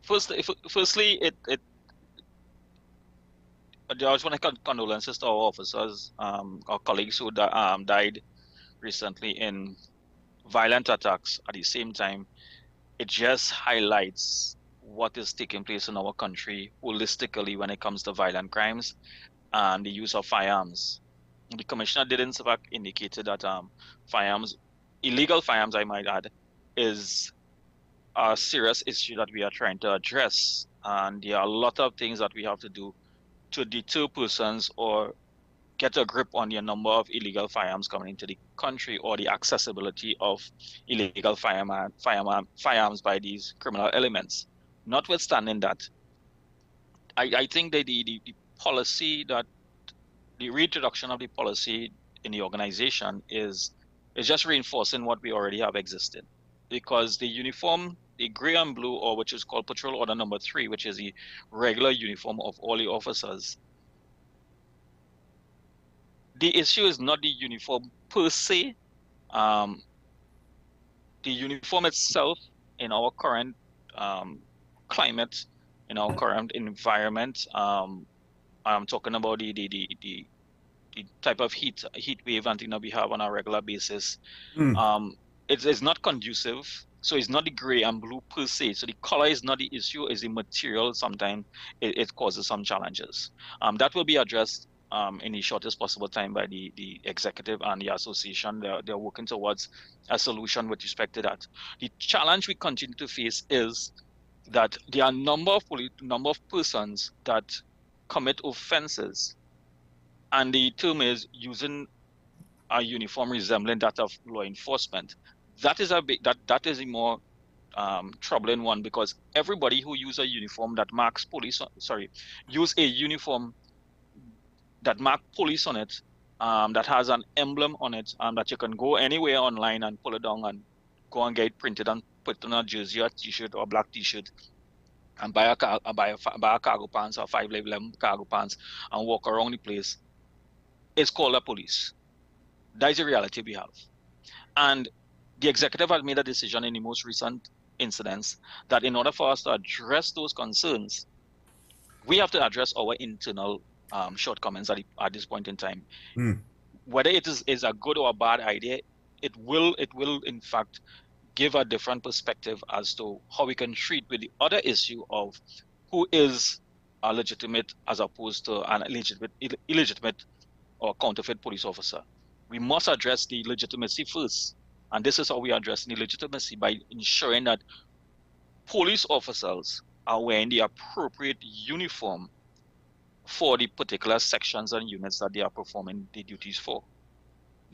Firstly, I just want to condolences to our officers, our colleagues who died recently in violent attacks. At the same time, it just highlights what is taking place in our country holistically when it comes to violent crimes and the use of firearms. The commissioner did in fact indicated that firearms, illegal firearms, I might add, is a serious issue that we are trying to address. And there are a lot of things that we have to do to deter persons or get a grip on the number of illegal firearms coming into the country or the accessibility of illegal firearms by these criminal elements. Notwithstanding that, I think that the policy, that the reintroduction of the policy in the organization is just reinforcing what we already have existed. Because the uniform, the gray and blue, or which is called Patrol Order Number 3, which is the regular uniform of all the officers, the issue is not the uniform per se. The uniform itself in our current climate, in our current environment, I'm talking about the type of heat wave and thing that we have on a regular basis. It's not conducive. So it's not the gray and blue per se. So the color is not the issue, it's the material. Sometimes it causes some challenges. That will be addressed in the shortest possible time by the executive and the association. They're working towards a solution with respect to that. The challenge we continue to face is that there are number of persons that commit offenses, and the term is using a uniform resembling that of law enforcement. That is a more troubling one, because everybody who use a uniform that marks police, use a uniform that mark police on it, that has an emblem on it, that you can go anywhere online and pull it down and go and get it printed and put on a jersey or t-shirt or a black t-shirt, and buy a cargo pants or 511 cargo pants and walk around the place. It's called a police. That is the reality we have. And the executive had made a decision in the most recent incidents that in order for us to address those concerns, we have to address our internal shortcomings at this point in time. Whether it is a good or a bad idea, it will in fact give a different perspective as to how we can treat with the other issue of who is a legitimate as opposed to an illegitimate or counterfeit police officer. We must address the legitimacy first. And this is how we address the legitimacy, by ensuring that police officers are wearing the appropriate uniform for the particular sections and units that they are performing the duties for.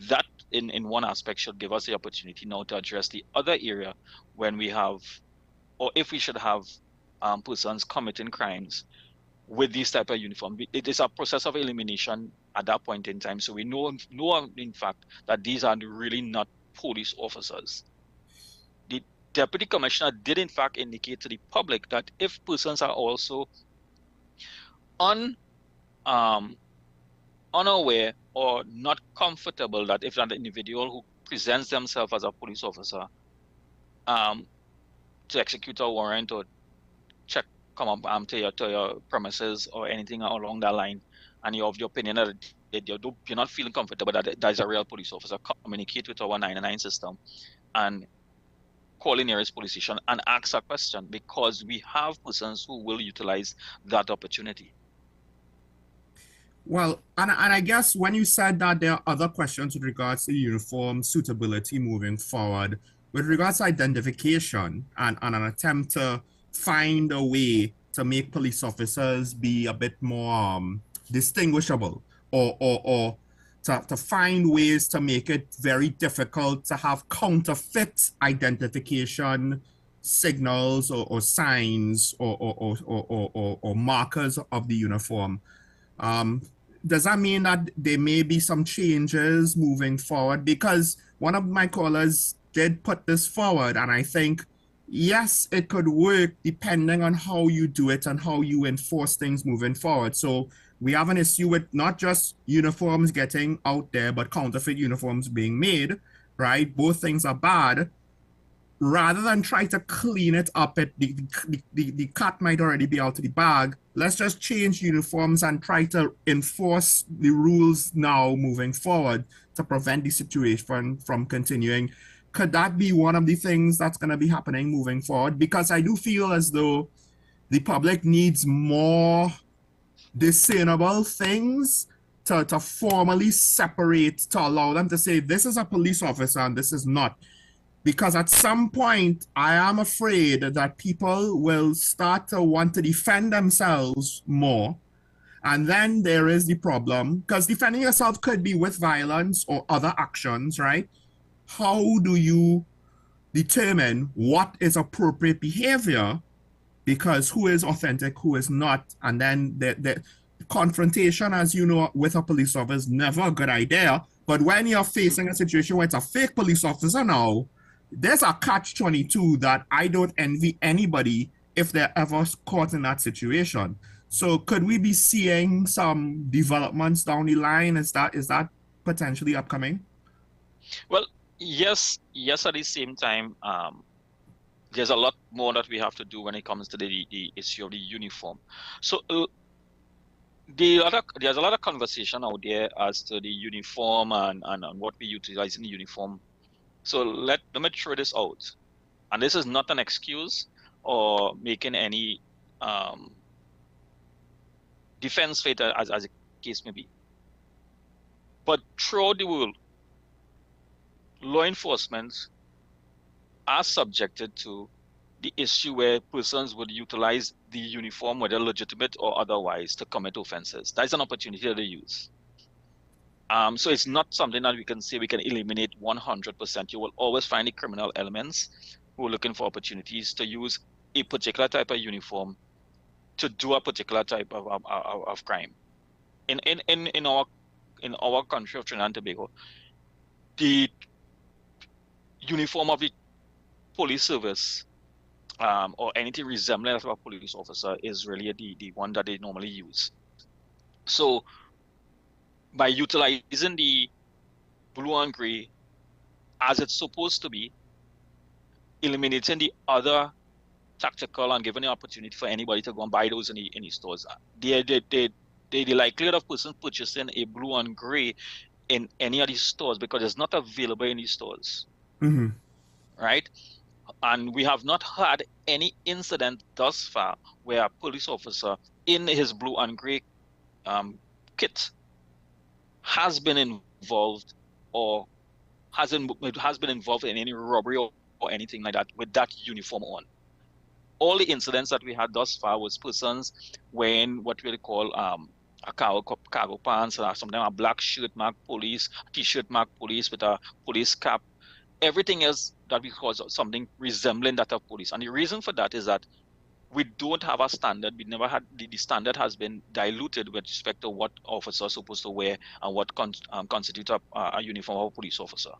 That in one aspect should give us the opportunity now to address the other area when we have, or if we should have persons committing crimes with these type of uniform. It is a process of elimination at that point in time. So we know in fact that these are really not police officers. The deputy commissioner did in fact indicate to the public that if persons are also unaware or not comfortable, that if an individual who presents themselves as a police officer to execute a warrant or come up to your premises or anything along that line, and you're of the opinion that you're not feeling comfortable that there's a real police officer, communicate with our 999 system and call the nearest police station and ask a question, because we have persons who will utilize that opportunity. Well, and I guess when you said that there are other questions with regards to uniform suitability moving forward, with regards to identification and an attempt to find a way to make police officers be a bit more distinguishable, or to find ways to make it very difficult to have counterfeit identification signals or signs or markers of the uniform. Does that mean that there may be some changes moving forward? Because one of my callers did put this forward, and I think, yes, it could work depending on how you do it and how you enforce things moving forward. So we have an issue with not just uniforms getting out there, but counterfeit uniforms being made, right? Both things are bad. rather than try to clean it up, the cat might already be out of the bag. Let's just change uniforms and try to enforce the rules now moving forward to prevent the situation from continuing. Could that be one of the things that's going to be happening moving forward? Because I do feel as though the public needs more discernible things to formally separate, to allow them to say, this is a police officer and this is not. Because at some point, I am afraid that people will start to want to defend themselves more. And then there is the problem, because defending yourself could be with violence or other actions, right? How do you determine what is appropriate behavior? Because who is authentic, who is not? And then the confrontation, as you know, with a police officer is never a good idea. But when you're facing a situation where it's a fake police officer now, there's a catch-22 that I don't envy anybody if they're ever caught in that situation. So could we be seeing some developments down the line? Is that potentially upcoming? Well, yes. At the same time, there's a lot more that we have to do when it comes to the issue of the uniform. So there's a lot of conversation out there as to the uniform and what we utilize in the uniform. So let me throw this out, and this is not an excuse or making any defense for it as the case may be. But throughout the world, law enforcement are subjected to the issue where persons would utilize the uniform, whether legitimate or otherwise, to commit offenses. That's an opportunity that they use. So it's not something that we can say we can eliminate 100%. You will always find the criminal elements who are looking for opportunities to use a particular type of uniform to do a particular type of crime. In our country of Trinidad and Tobago, the uniform of the police service or anything resembling that of a police officer is really the one that they normally use. So by utilizing the blue and gray as it's supposed to be, eliminating the other tactical and giving the opportunity for anybody to go and buy those in the stores, the likelihood of person purchasing a blue and gray in any of these stores, because it's not available in these stores, right? And we have not had any incident thus far where a police officer in his blue and gray kit has been involved or has been involved in any robbery or anything like that with that uniform on. All the incidents that we had thus far was persons wearing what we call a cargo pants, or sometimes a black shirt marked police, t-shirt marked police with a police cap. Everything else that we call something resembling that of police. And the reason for that is that we don't have a standard. We never had the standard has been diluted with respect to what officers are supposed to wear and what constitutes a uniform of a police officer.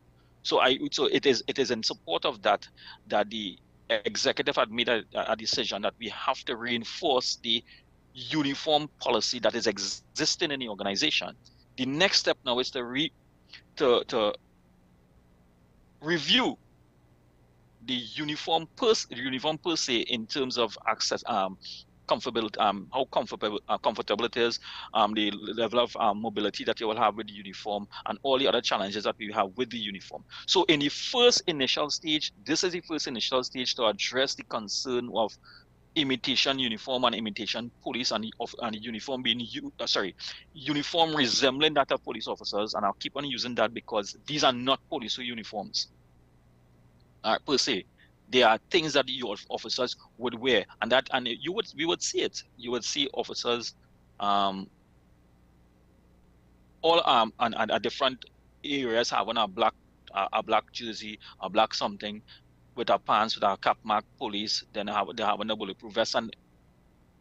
So it is in support of that the executive had made a decision that we have to reinforce the uniform policy that is existing in the organization. The next step now is to review the uniform per se in terms of access, comfortability, how comfortable it is, the level of mobility that you will have with the uniform, and all the other challenges that we have with the uniform. So in the first initial stage, this is the first initial stage to address the concern of imitation uniform and imitation police, and the uniform being uniform resembling that of police officers. And I'll keep on using that because these are not police uniforms per se. They are things that your officers would wear, and we would see it. You would see officers all at different areas having a black jersey, a black something, with our pants, with our cap marked police. Then they have a bulletproof vest, and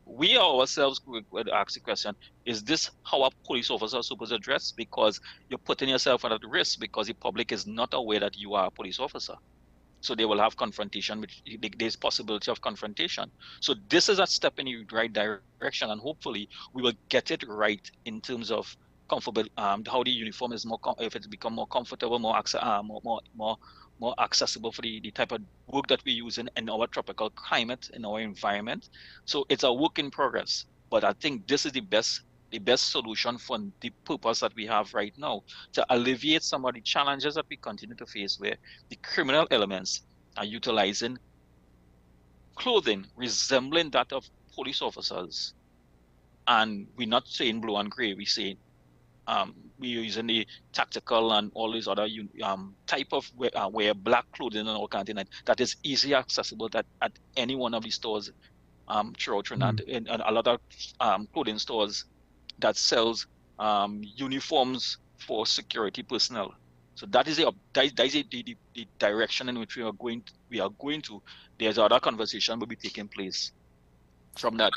we ourselves would ask the question: is this how a police officer is supposed to dress? Because you're putting yourself at risk, because the public is not aware that you are a police officer. So they will have confrontation, there's possibility of confrontation. So this is a step in the right direction, and hopefully we will get it right in terms of comfortable, how the uniform is if it's become more comfortable, more more accessible for the type of work that we use in our tropical climate, in our environment. So it's a work in progress. But I think this is the best solution for the purpose that we have right now, to alleviate some of the challenges that we continue to face, where the criminal elements are utilizing clothing resembling that of police officers. And we're not saying blue and gray, we're saying we're using the tactical and all these other type of wear black clothing and all kind of thing that is easily accessible at any one of the stores throughout Trinidad, and a lot of clothing stores that sells uniforms for security personnel. So that is the direction in which we are going to. There's other conversation will be taking place from that.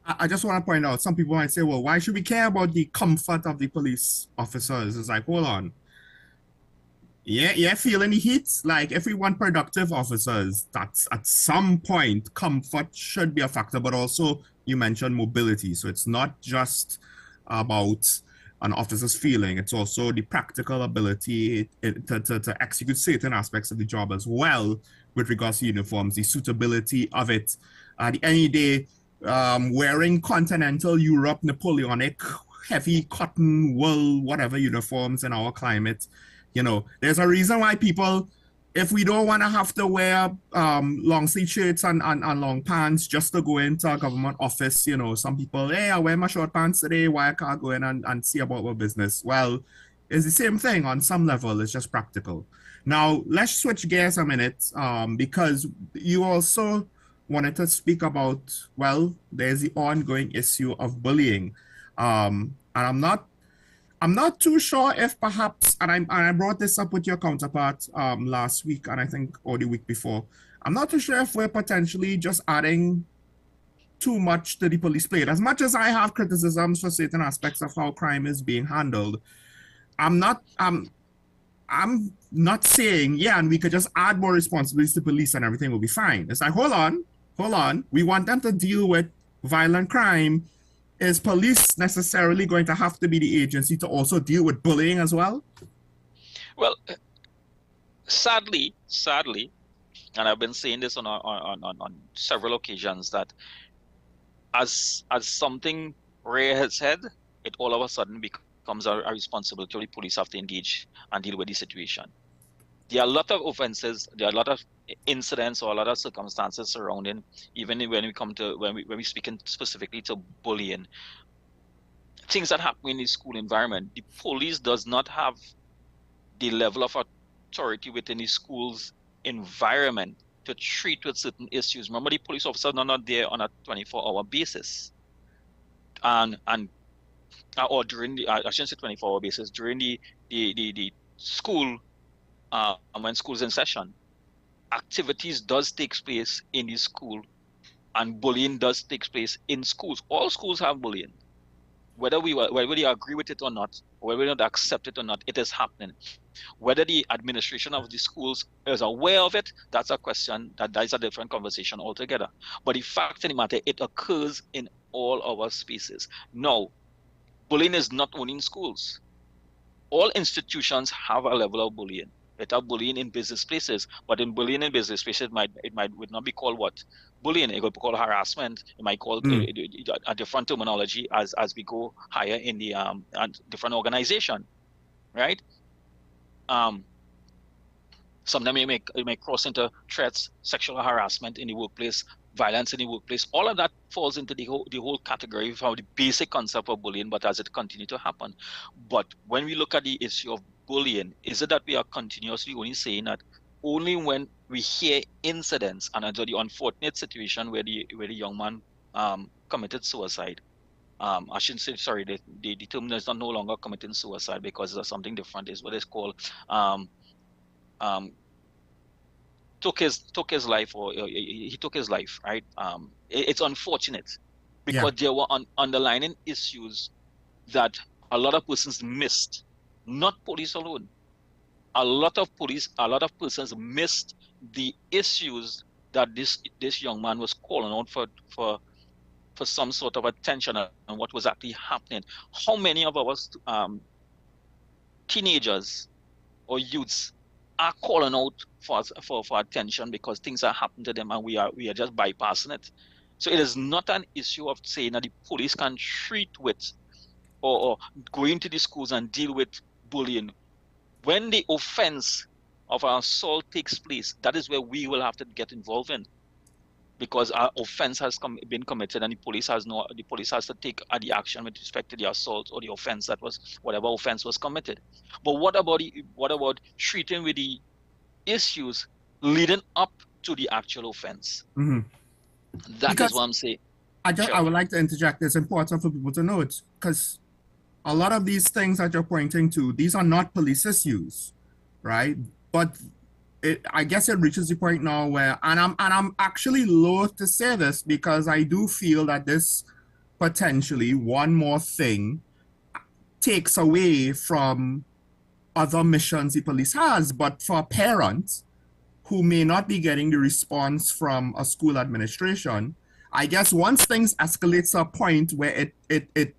I just want to point out, some people might say, well, why should we care about the comfort of the police officers? It's like, hold on. Yeah, feeling the heat. Like, if we want productive officers, that's at some point, comfort should be a factor, but also you mentioned mobility. So it's not just about an officer's feeling, it's also the practical ability to execute certain aspects of the job as well with regards to uniforms, the suitability of it. At the end of the day, wearing continental Europe, Napoleonic, heavy cotton, wool, whatever uniforms in our climate, you know, there's a reason why people, if we don't want to have to wear long sleeve shirts and long pants just to go into a government office, you know, some people, hey, I wear my short pants today, why I can't go in and see about my business? Well, it's the same thing on some level, it's just practical. Now, let's switch gears a minute, because you also wanted to speak about, well, there's the ongoing issue of bullying. And I'm not too sure if perhaps, and I brought this up with your counterpart last week, and I think or the week before, I'm not too sure if we're potentially just adding too much to the police plate. As much as I have criticisms for certain aspects of how crime is being handled, I'm not saying, yeah, and we could just add more responsibilities to police and everything will be fine. It's like, hold on, we want them to deal with violent crime. Is police necessarily going to have to be the agency to also deal with bullying as well? Well, sadly, and I've been saying this on several occasions, that as something rears its head, it all of a sudden becomes a responsibility of the police have to engage and deal with the situation. There are a lot of offenses, there are a lot of incidents or a lot of circumstances surrounding, even when we speaking specifically to bullying, things that happen in the school environment. The police does not have the level of authority within the school's environment to treat with certain issues. Remember, the police officers are not there on a 24-hour basis, or during the I shouldn't say 24-hour basis, during the school. When school's in session, activities does take place in the school, and bullying does take place in schools. All schools have bullying, whether we agree with it or not, or whether we don't accept it or not, it is happening. Whether the administration of the schools is aware of it, that's a question that is a different conversation altogether. But the fact of the matter, it occurs in all our spaces. Now, bullying is not only in schools. All institutions have a level of bullying. It have bullying in business places, but in bullying in business places, would not be called what? Bullying. It would be called harassment. It might call a different terminology as we go higher in the different organization, right? Sometimes it may cross into threats, sexual harassment in the workplace, violence in the workplace. All of that falls into the whole category of the basic concept of bullying, but as it continues to happen. But when we look at the issue of bullying, is it that we are continuously only saying that only when we hear incidents, and under the unfortunate situation where the young man committed suicide, I shouldn't say, sorry, the term is no longer committing suicide because it's something different. Is what it's called, took his life, or he took his life, right? It's unfortunate because there were underlying issues that a lot of persons missed. Not police alone. A lot of persons missed the issues that this young man was calling out for some sort of attention on what was actually happening. How many of our teenagers or youths are calling out for attention because things are happening to them and we are just bypassing it. So it is not an issue of saying that the police can treat with or go into the schools and deal with bullying. When the offense of an assault takes place, that is where we will have to get involved in, because our offense has been committed and the police has to take the action with respect to the assault or the offense whatever offense was committed. But what about treating with the issues leading up to the actual offense? Mm-hmm. That is what I'm saying. I would like to interject. It's important for people to know it, because a lot of these things that you're pointing to, these are not police issues, right? But I guess it reaches the point now where, and I'm actually loath to say this because I do feel that this potentially one more thing takes away from other missions the police has. But for parents who may not be getting the response from a school administration, I guess once things escalate to a point where it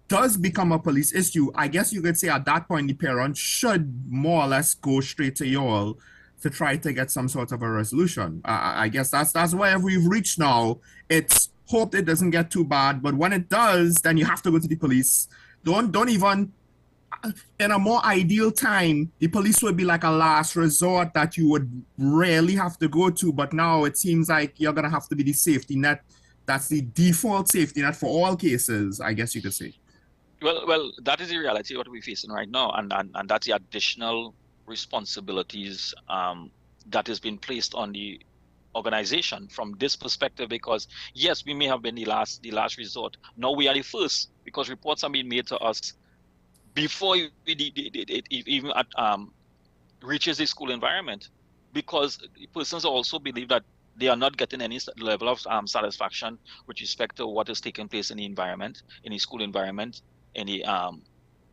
does become a police issue, I guess you could say at that point the parent should more or less go straight to you all to try to get some sort of a resolution. I guess that's where we've reached now. It's hope it doesn't get too bad, but when it does, then you have to go to the police. Don't even, in a more ideal time, the police would be like a last resort that you would rarely have to go to, but now it seems like you're gonna have to be the safety net. That's the default safety net for all cases, I guess you could say. Well, that is the reality of what we're facing right now, and that's the additional responsibilities that has been placed on the organization from this perspective, because yes, we may have been the last resort. Now we are the first, because reports are being made to us before it even reaches the school environment, because persons also believe that they are not getting any level of satisfaction with respect to what is taking place in the environment, in the school environment, in the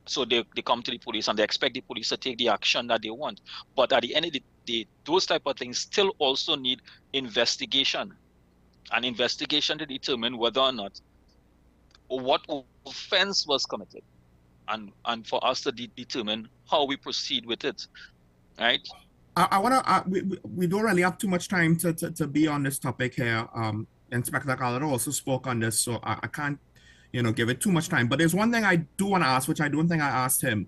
so they come to the police and they expect the police to take the action that they want. But at the end of the day, those type of things still also need investigation, an investigation to determine whether or not what offense was committed, and for us to determine how we proceed with it, right? I want to, we don't really have too much time to be on this topic here. Inspector Carter also spoke on this, so I can't, give it too much time. But there's one thing I do want to ask, which I don't think I asked him.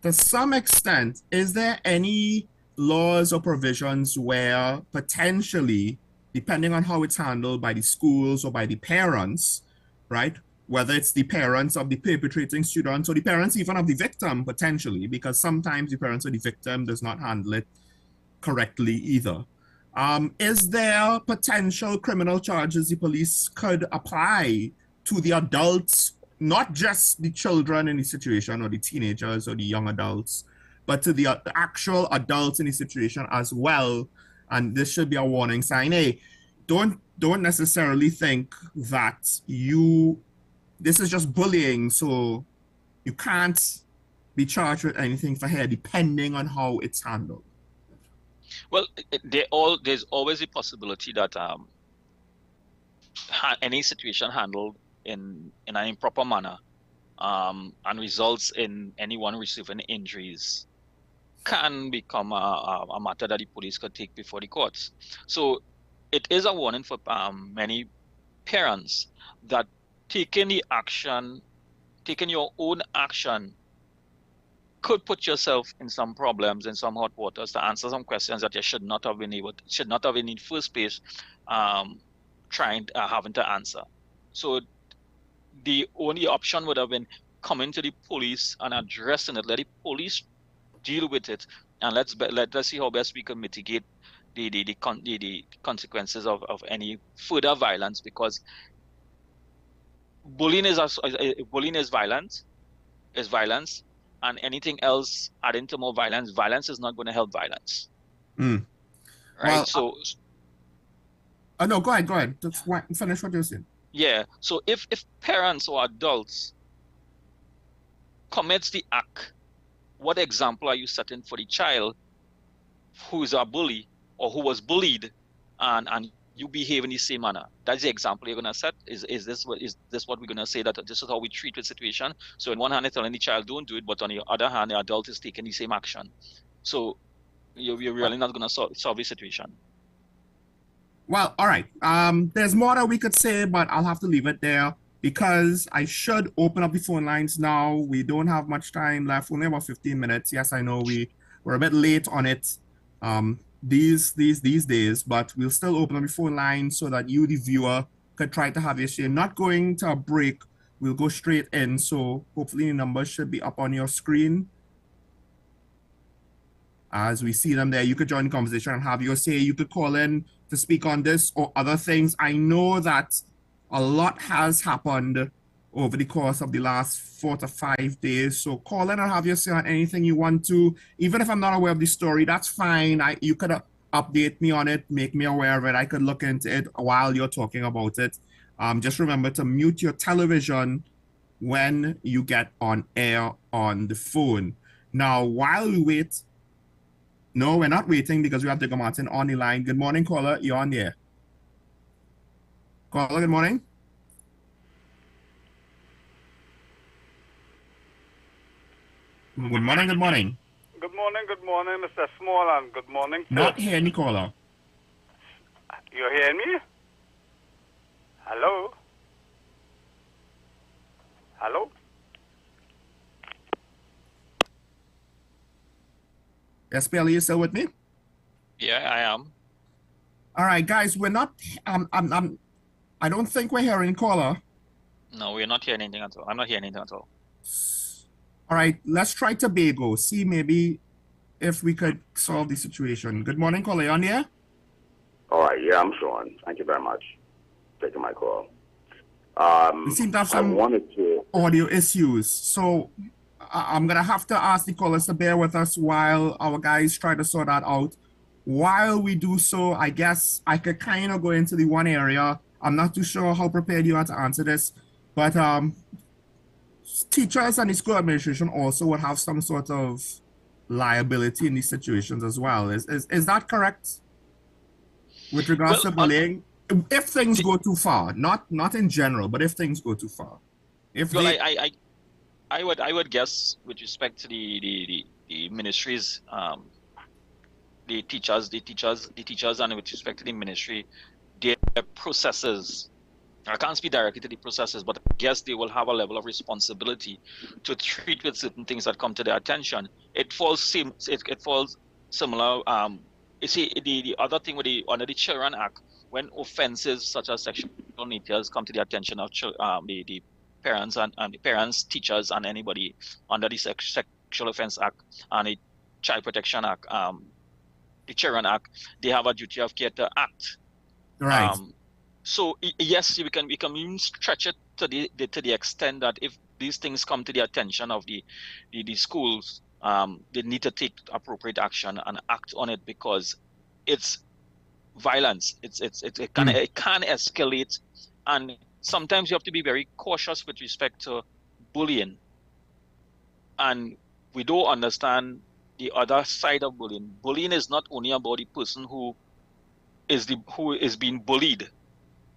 To some extent, is there any laws or provisions where potentially, depending on how it's handled by the schools or by the parents, right? Whether it's the parents of the perpetrating students or the parents even of the victim, potentially, because sometimes the parents of the victim does not handle it correctly either. Is there potential criminal charges the police could apply to the adults, not just the children in the situation or the teenagers or the young adults, but to the actual adults in the situation as well? And this should be a warning sign. Hey, don't necessarily think that this is just bullying, so you can't be charged with anything for here, depending on how it's handled. Well, there's always a possibility that any situation handled in an improper manner and results in anyone receiving injuries can become a matter that the police could take before the courts. So it is a warning for many parents that taking your own action could put yourself in some problems, in some hot waters, to answer some questions that you should not have been in the first place having to answer. So the only option would have been coming to the police and addressing it. Let the police deal with it, and let's see how best we can mitigate the consequences of any further violence, because bullying is violence, and anything else adding to more violence is not going to help violence. Right? Well, no, go ahead. Just finish what you're saying. Yeah. So if parents or adults commits the act, what example are you setting for the child who is a bully or who was bullied, and you behave in the same manner? That's the example you're gonna set. Is this what we're gonna say, that this is how we treat the situation? So on one hand, they're telling the child don't do it, but on the other hand, the adult is taking the same action. So you're really not going to solve the situation. Well, all right. There's more that we could say, but I'll have to leave it there because I should open up the phone lines now. We don't have much time left, only about 15 minutes. Yes, I know we're a bit late on it these days, but we'll still open up the phone lines so that you, the viewer, could try to have your say. Not going to a break. We'll go straight in. So hopefully the numbers should be up on your screen. As we see them there, you could join the conversation and have your say. You could call in to speak on this or other things. I know that a lot has happened over the course of the last 4 to 5 days. So call in and have your say on anything you want to. Even if I'm not aware of the story, that's fine. You could update me on it, make me aware of it. I could look into it while you're talking about it. Just remember to mute your television when you get on air on the phone. Now, while we wait, no, we're not waiting because we have Digger Martin on the line. Good morning, caller. You're on the air. Caller, good morning. Good morning, good morning. Good morning, Mr. Small, good morning. Not hearing the caller. You hearing me? Hello? Hello? SPL, are you still with me? Yeah, I am. All right, guys, we're not. I don't think we're hearing caller. No, we're not hearing anything at all. I'm not hearing anything at all. All right, let's try Tobago. See maybe if we could solve the situation. Good morning, caller. You on the air? All right, yeah, I'm Sean. Thank you very much for taking my call. We seem to have some audio issues, so I'm going to have to ask the callers to bear with us while our guys try to sort that out. While we do so, I guess I could kind of go into the one area. I'm not too sure how prepared you are to answer this, but teachers and the school administration also would have some sort of liability in these situations as well. Is that correct? With regards to bullying, if things go too far, not in general, but if things go too far. I would guess with respect to the ministries, the teachers, and with respect to the ministry, their processes. I can't speak directly to the processes, but I guess they will have a level of responsibility to treat with certain things that come to their attention. It falls similar. You see, the other thing with under the Children Act, when offenses such as sexual natures come to the attention of the parents and the parents, teachers, and anybody under the Sexual Offense Act and the Child Protection Act, the Children Act, they have a duty of care to act. Right. So yes, we can even stretch it to the extent that if these things come to the attention of the schools, they need to take appropriate action and act on it because it's violence. It can escalate, and sometimes you have to be very cautious with respect to bullying. And we don't understand the other side of bullying. Bullying is not only about the person who is being bullied.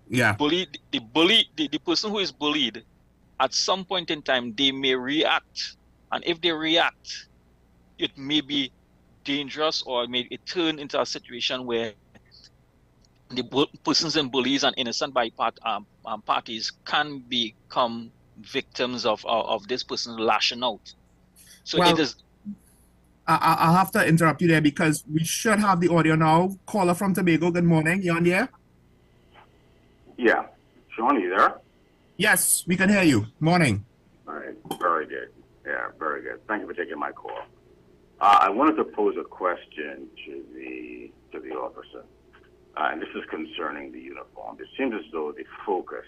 Yeah. The person who is bullied, at some point in time, they may react. And if they react, it may be dangerous, or it may turn into a situation where the persons and bullies and innocent parties can become victims of this person lashing out. So well, it is. I'll have to interrupt you there because we should have the audio now. Caller from Tobago, good morning. You on the air? Yeah. Sean, you there? Yes, we can hear you. Morning. All right. Very good. Yeah, very good. Thank you for taking my call. I wanted to pose a question to the officer, and this is concerning the uniform. It seems as though the focus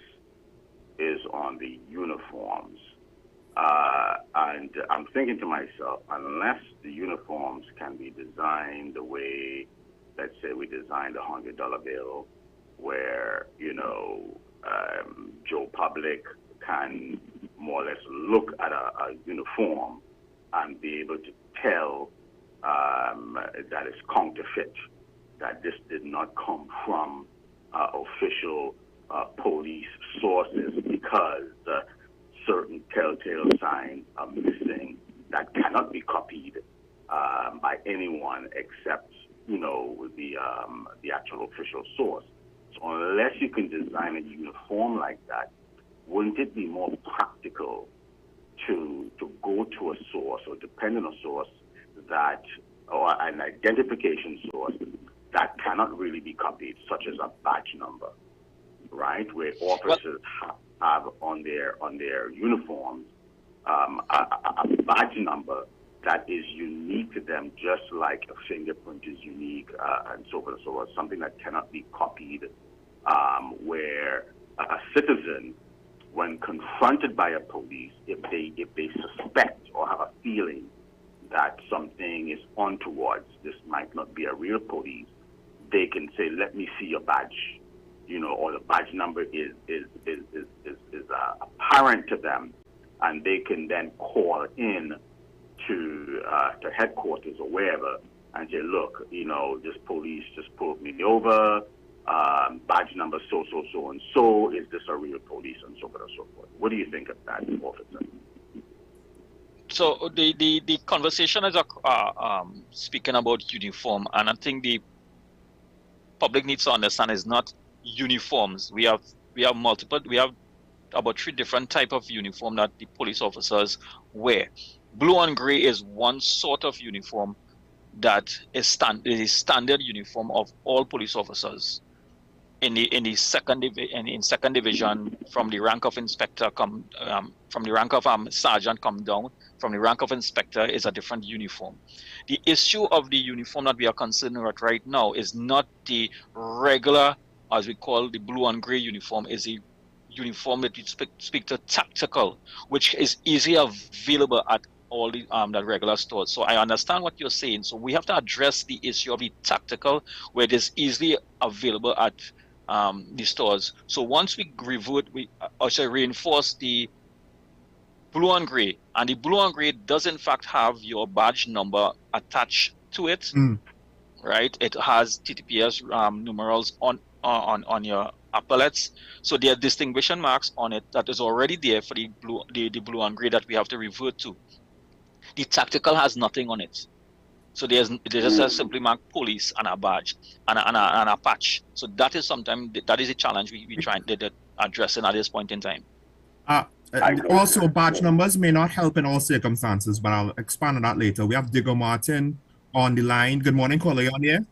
is on the uniforms, and I'm thinking to myself, unless the uniforms can be designed the way, let's say, we designed a $100 bill, where Joe Public can more or less look at a uniform and be able to tell that it's counterfeit, that this did not come from official police sources because certain telltale signs are missing that cannot be copied by anyone except, you know, the actual official source. So unless you can design a uniform like that, wouldn't it be more practical to go to a source or depend on a source that, or an identification source that cannot really be copied, such as a badge number, right? Where officers have on their uniforms a badge number that is unique to them, just like a fingerprint is unique, and so forth and so forth, something that cannot be copied, where a citizen, when confronted by a police, if they suspect or have a feeling that something is untoward, this might not be a real police, they can say, "Let me see your badge," you know, or the badge number is apparent to them, and they can then call in to headquarters or wherever and say, "Look, you know, this police just pulled me over. Badge number so and so. Is this a real police?" and so forth and so forth. What do you think of that, officer? So the conversation is speaking about uniform, and I think the public needs to understand is not uniforms. We have multiple. We have about 3 different type of uniform that the police officers wear. Blue and gray is one sort of uniform that is standard uniform of all police officers. In the second division, from the rank of inspector from the rank of sergeant come down, from the rank of inspector is a different uniform. The issue of the uniform that we are concerned with right now is not the regular, as we call the blue and gray uniform, is a uniform that you speak to tactical, which is easily available at all the regular stores. So I understand what you're saying. So we have to address the issue of the tactical, where it is easily available at the stores. So once we revert, we also reinforce the blue and gray, and the blue and gray does in fact have your badge number attached to it, right? It has TTPS numerals on your epaulets, so there are distinguishing marks on it that is already there for the blue and gray that we have to revert to. The tactical has nothing on it. So there's just a simply marked police and a badge and a patch. So that is a challenge we try to address at this point in time. Also, badge numbers may not help in all circumstances, but I'll expand on that later. We have Digger Martin on the line. Good morning, caller. You on the air?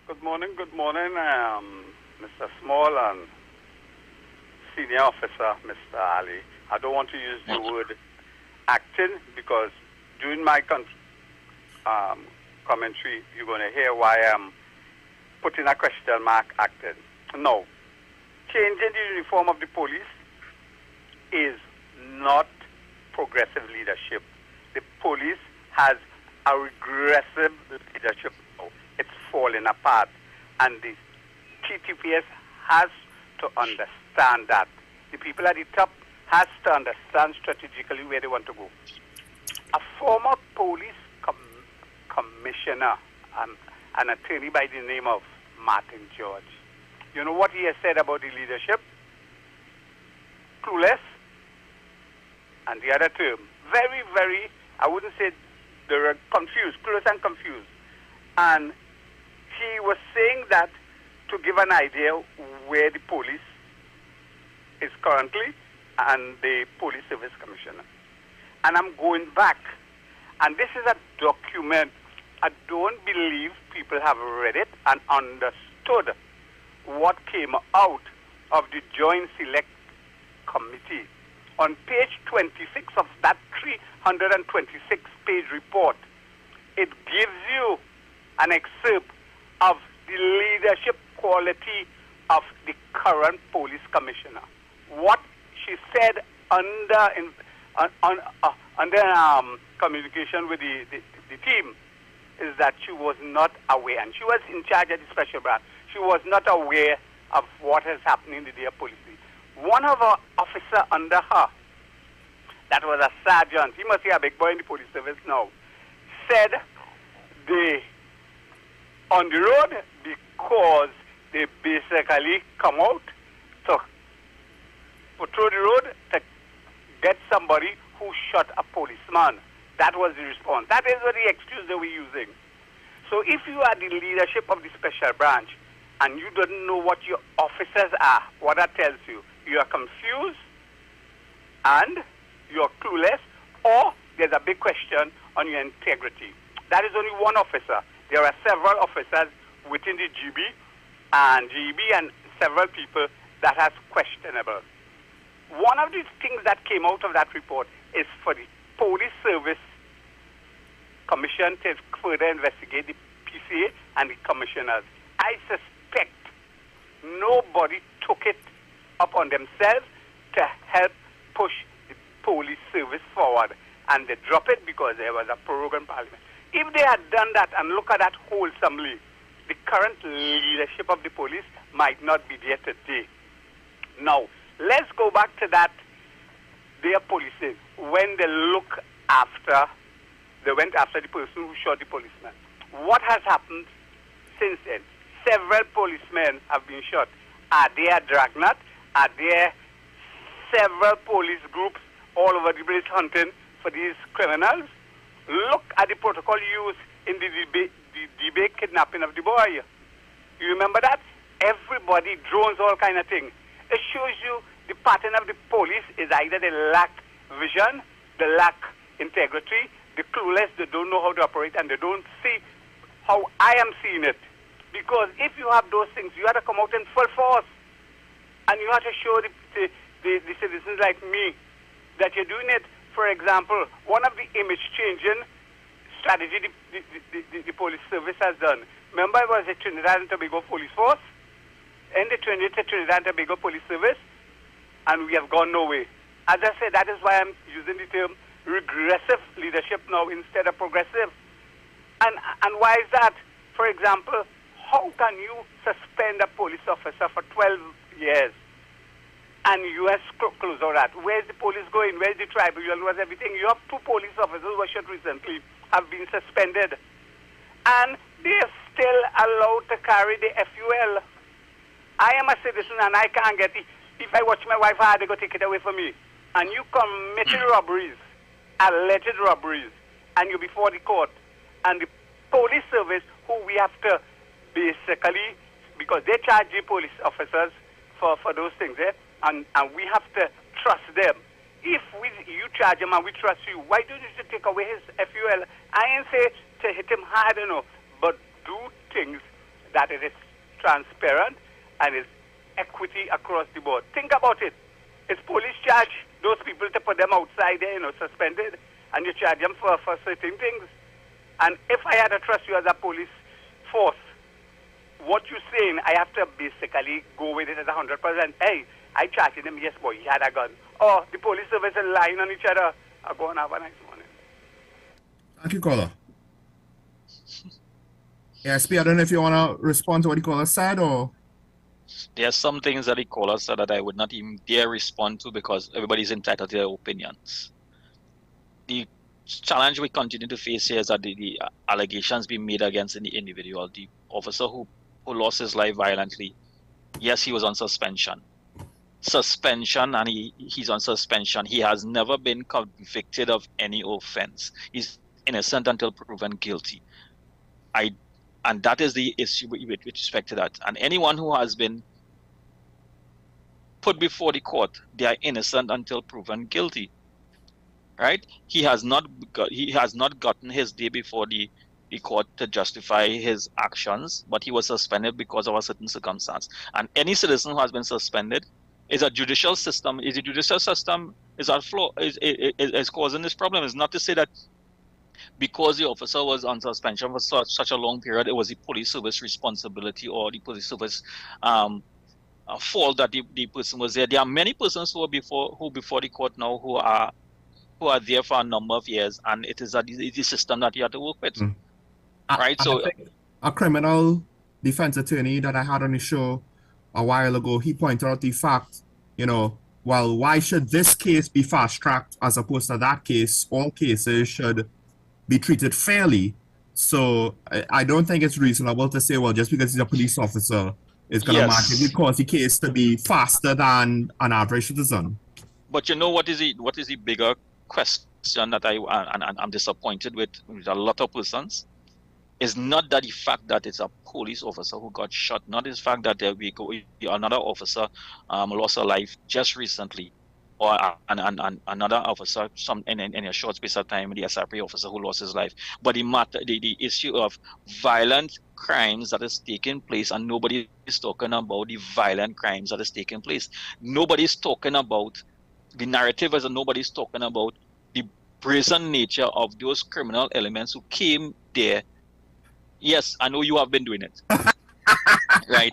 Good morning, Mr. Small and Senior Officer, Mr. Ali. I don't want to use the word acting, because during my commentary, you're going to hear why I'm putting a question mark acting. No. Changing the uniform of the police is not progressive leadership. The police has a regressive leadership now. It's falling apart. And the TTPS has to understand that. The people at the top has to understand strategically where they want to go. A former police commissioner, an attorney by the name of Martin George, you know what he has said about the leadership? Clueless. And the other term, very, very, I wouldn't say they're confused, clueless and confused. And he was saying that to give an idea where the police is currently and the police service commissioner. And I'm going back, and this is a document. I don't believe people have read it and understood what came out of the Joint Select Committee. On page 26 of that 326-page report, it gives you an excerpt of the leadership quality of the current police commissioner. What she said under communication with the team is that she was not aware, and she was in charge of the special branch. She was not aware of what is happening in the Deer Police. One of our officer under her, that was a sergeant, he must be a big boy in the police service now, said they on the road because they basically come out to patrol the road to get somebody who shot a policeman. That was the response. That is what the excuse they were using. So if you are the leadership of the special branch and you don't know what your officers are, what that tells you, you are confused and you're clueless, or there's a big question on your integrity. That is only one officer. There are several officers within the GB and several people that has questionable. One of the things that came out of that report is for the Police Service Commission to further investigate the PCA and the commissioners. I suspect nobody took it upon themselves to help push the police service forward, and they dropped it because there was a prorogue in Parliament. If they had done that and look at that wholesomely, the current leadership of the police might not be there today. Now, let's go back to that their policing when they went after the person who shot the policeman. What has happened since then? Several policemen have been shot. Are there dragnet? Are there several police groups all over the place hunting for these criminals? Look at the protocol used in the debate kidnapping of the boy. You remember that? Everybody, drones, all kind of things. It shows you the pattern of the police is either they lack vision, they lack integrity, they're clueless, they don't know how to operate, and they don't see how I am seeing it. Because if you have those things, you have to come out in full force. And you have to show the citizens like me that you're doing it. For example, one of the image-changing strategy the police service has done. Remember, it was the Trinidad and Tobago Police Force, and they turned it to Trinidad and Tobago Police Service, and we have gone nowhere. As I said, that is why I'm using the term regressive leadership now instead of progressive. And why is that? For example, how can you suspend a police officer for 12 years and U.S. close all that? Where's the police going? Where's the tribunal? Where's everything? You have 2 police officers who were shot recently have been suspended. And they're still allowed to carry the FUL. I am a citizen and I can't get it. If I watch my wife hard, they go take it away from me. And you committed robberies, alleged robberies, and you're before the court. And the police service, who we have to basically, because they charge the police officers for those things, and we have to trust them. If you charge him and we trust you, why don't you just take away his FUL? I ain't say to hit him hard, but do things that it is transparent and is equity across the board. Think about it. It's police charge those people to put them outside there, suspended, and you charge them for certain things. And if I had to trust you as a police force, what you're saying, I have to basically go with it as 100%. Hey, I charged him, yes, boy, he had a gun. Or the police service is lying on each other. I'll go and have a nice morning. Thank you, caller. ASP, I don't know if you want to respond to what the caller said, or... There are some things that the caller said that I would not even dare respond to because everybody's entitled to their opinions. The challenge we continue to face here is that the allegations being made against the individual, the officer who lost his life violently, yes, he was on suspension. And he's on suspension. He has never been convicted of any offense. He's innocent until proven guilty. And that is the issue with respect to that. And anyone who has been put before the court, they are innocent until proven guilty. Right? He has not gotten his day before the court to justify his actions, but he was suspended because of a certain circumstance. And any citizen who has been suspended is the judicial system is at flaw, is causing this problem. It's not to say that because the officer was on suspension for such a long period, it was the police service responsibility or the police service fault that the person was there. There are many persons who before the court now who are there for a number of years, and it is the system that you have to work with. Right? So a criminal defense attorney that I had on the show a while ago, he pointed out the fact, well, why should this case be fast-tracked as opposed to that case? All cases should be treated fairly. So I don't think it's reasonable to say, well, just because he's a police officer, it's going to magically cause the case to be faster than an average citizen. But what is the bigger question that I'm disappointed with a lot of persons? It's not that the fact that it's a police officer who got shot, not the fact that another officer lost her life just recently, or another officer in a short space of time, the SRP officer who lost his life. But the issue of violent crimes that is taking place, and nobody is talking about the violent crimes that is taking place. Nobody's talking about the narrative, as nobody's talking about the brazen nature of those criminal elements who came there. Yes, I know you have been doing it, right?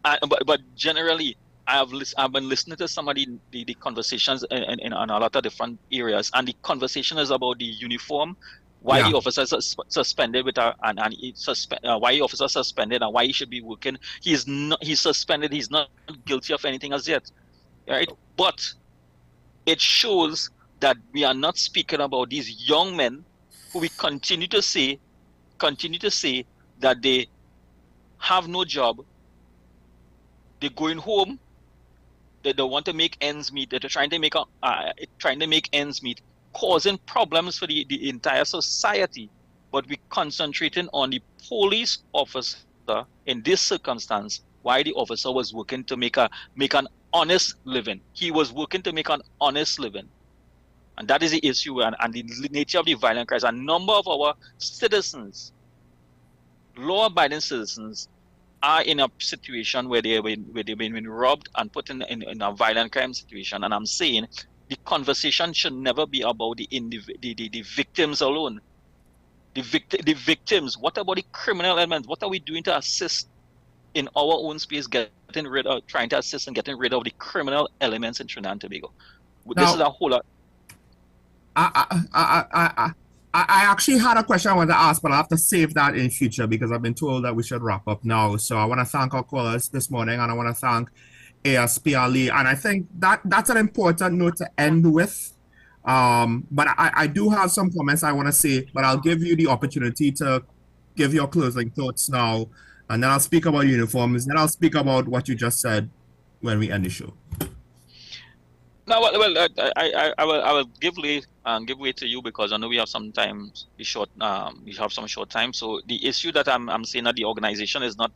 But generally, I've been listening to some of the conversations in a lot of different areas, and the conversation is about the uniform, why the officer is suspended with why the officer suspended and why he should be working. He's suspended. He's not guilty of anything as yet, right? But it shows that we are not speaking about these young men who we continue to say that they have no job, they're going home, they don't want to make ends meet, they're trying to make ends meet, causing problems for the entire society. But we're concentrating on the police officer in this circumstance, why the officer was working to make an honest living. He was working to make an honest living. And that is the issue, and the nature of the violent crimes. A number of our citizens, law-abiding citizens, are in a situation where they've been robbed and put in a violent crime situation. And I'm saying the conversation should never be about the victims alone. The victims. What about the criminal elements? What are we doing to assist in our own space, trying to assist in getting rid of the criminal elements in Trinidad and Tobago? This is a whole lot. I actually had a question I wanted to ask, but I'll have to save that in future because I've been told that we should wrap up now. So I want to thank our callers this morning, and I want to thank ASP Ali. And I think that's an important note to end with. But I do have some comments I want to say, but I'll give you the opportunity to give your closing thoughts now, and then I'll speak about uniforms, then I'll speak about what you just said when we end the show. No, well, I will give way to you because I know we have some time. We have some short time. So the issue that I'm saying that the organization is not.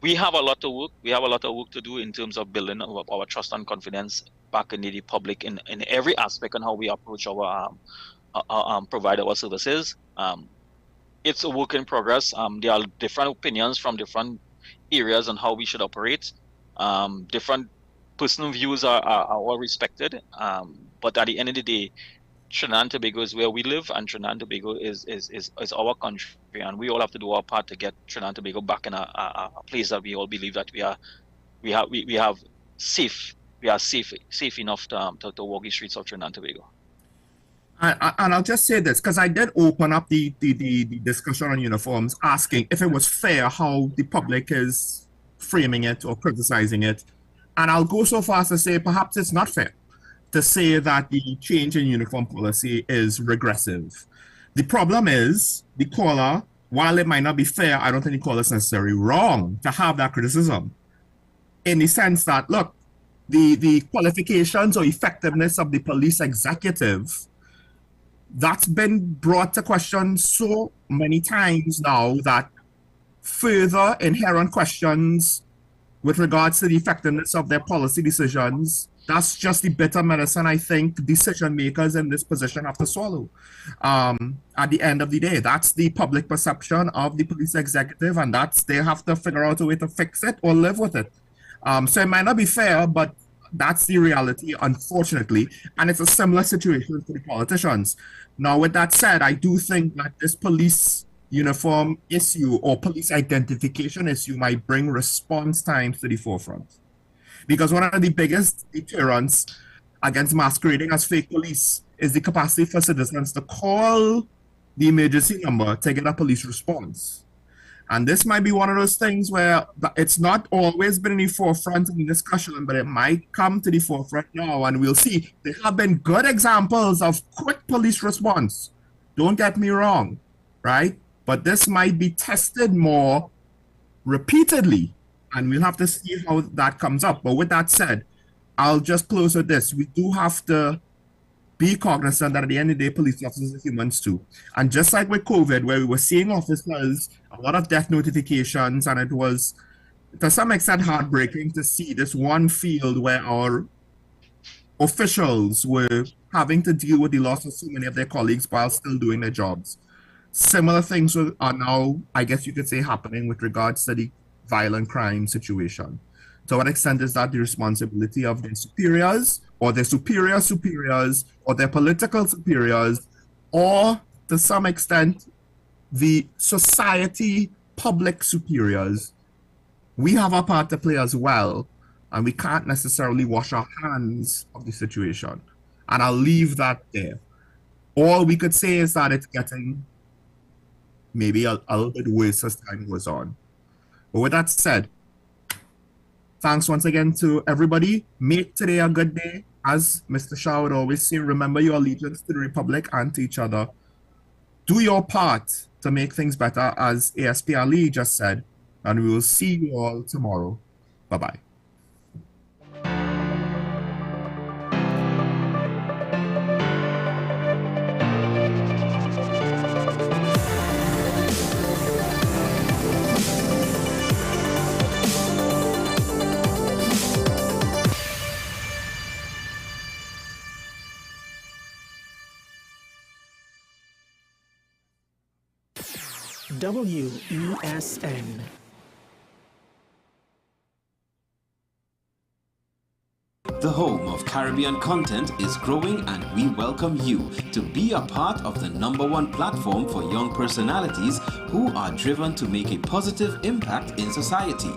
We have a lot of work. We have a lot of work to do in terms of building our trust and confidence back in the public in every aspect on how we approach our provide our services. It's a work in progress. There are different opinions from different areas on how we should operate. Different personal views are all respected, but at the end of the day, Trinidad and Tobago is where we live, and Trinidad and Tobago is our country, and we all have to do our part to get Trinidad and Tobago back in a place that we all believe that we are safe enough to walk the streets of Trinidad and Tobago. And I'll just say this, because I did open up the discussion on uniforms, asking if it was fair how the public is framing it or criticizing it. And I'll go so far as to say perhaps it's not fair to say that the change in uniform policy is regressive. The problem is the caller, while it might not be fair, I don't think the caller is necessarily wrong to have that criticism, in the sense that, look, the qualifications or effectiveness of the police executive, that's been brought to question so many times now that further inherent questions with regards to the effectiveness of their policy decisions, that's just the bitter medicine I think decision makers in this position have to swallow. At the end of the day, that's the public perception of the police executive, and they have to figure out a way to fix it or live with it. So it might not be fair, but that's the reality, unfortunately. And it's a similar situation for the politicians. Now, with that said, I do think that this police uniform issue or police identification issue might bring response times to the forefront. Because one of the biggest deterrents against masquerading as fake police is the capacity for citizens to call the emergency number to get a police response. And this might be one of those things where it's not always been in the forefront of the discussion, but it might come to the forefront now, and we'll see. There have been good examples of quick police response. Don't get me wrong, right? But this might be tested more repeatedly, and we'll have to see how that comes up. But with that said, I'll just close with this. We do have to be cognizant that at the end of the day, police officers are humans too. And just like with COVID, where we were seeing officers, a lot of death notifications, and it was to some extent heartbreaking to see this one field where our officials were having to deal with the loss of so many of their colleagues while still doing their jobs. Similar things are now, I guess you could say, happening with regards to the violent crime situation. To what extent is that the responsibility of their superiors or their superiors or their political superiors, or to some extent the society public superiors? We have a part to play as well, and we can't necessarily wash our hands of the situation. And I'll leave that there. All we could say is that it's getting maybe a little bit worse as time goes on. But with that said, thanks once again to everybody. Make today a good day. As Mr. Shah would always say, remember your allegiance to the Republic and to each other. Do your part to make things better, as ASP Ali just said, and we will see you all tomorrow. Bye-bye. WESN. The home of Caribbean content is growing, and we welcome you to be a part of the #1 platform for young personalities who are driven to make a positive impact in society.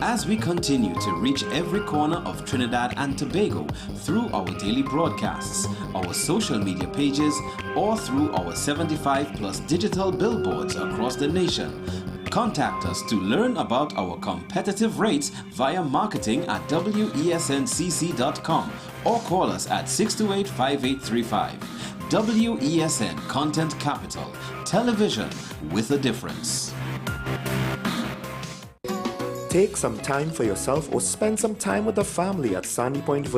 As we continue to reach every corner of Trinidad and Tobago through our daily broadcasts, our social media pages, or through our 75+ digital billboards across the nation, contact us to learn about our competitive rates via marketing at wesncc.com or call us at 628-5835. WESN Content Capital, television with a difference. Take some time for yourself or spend some time with the family at Sandy Point Village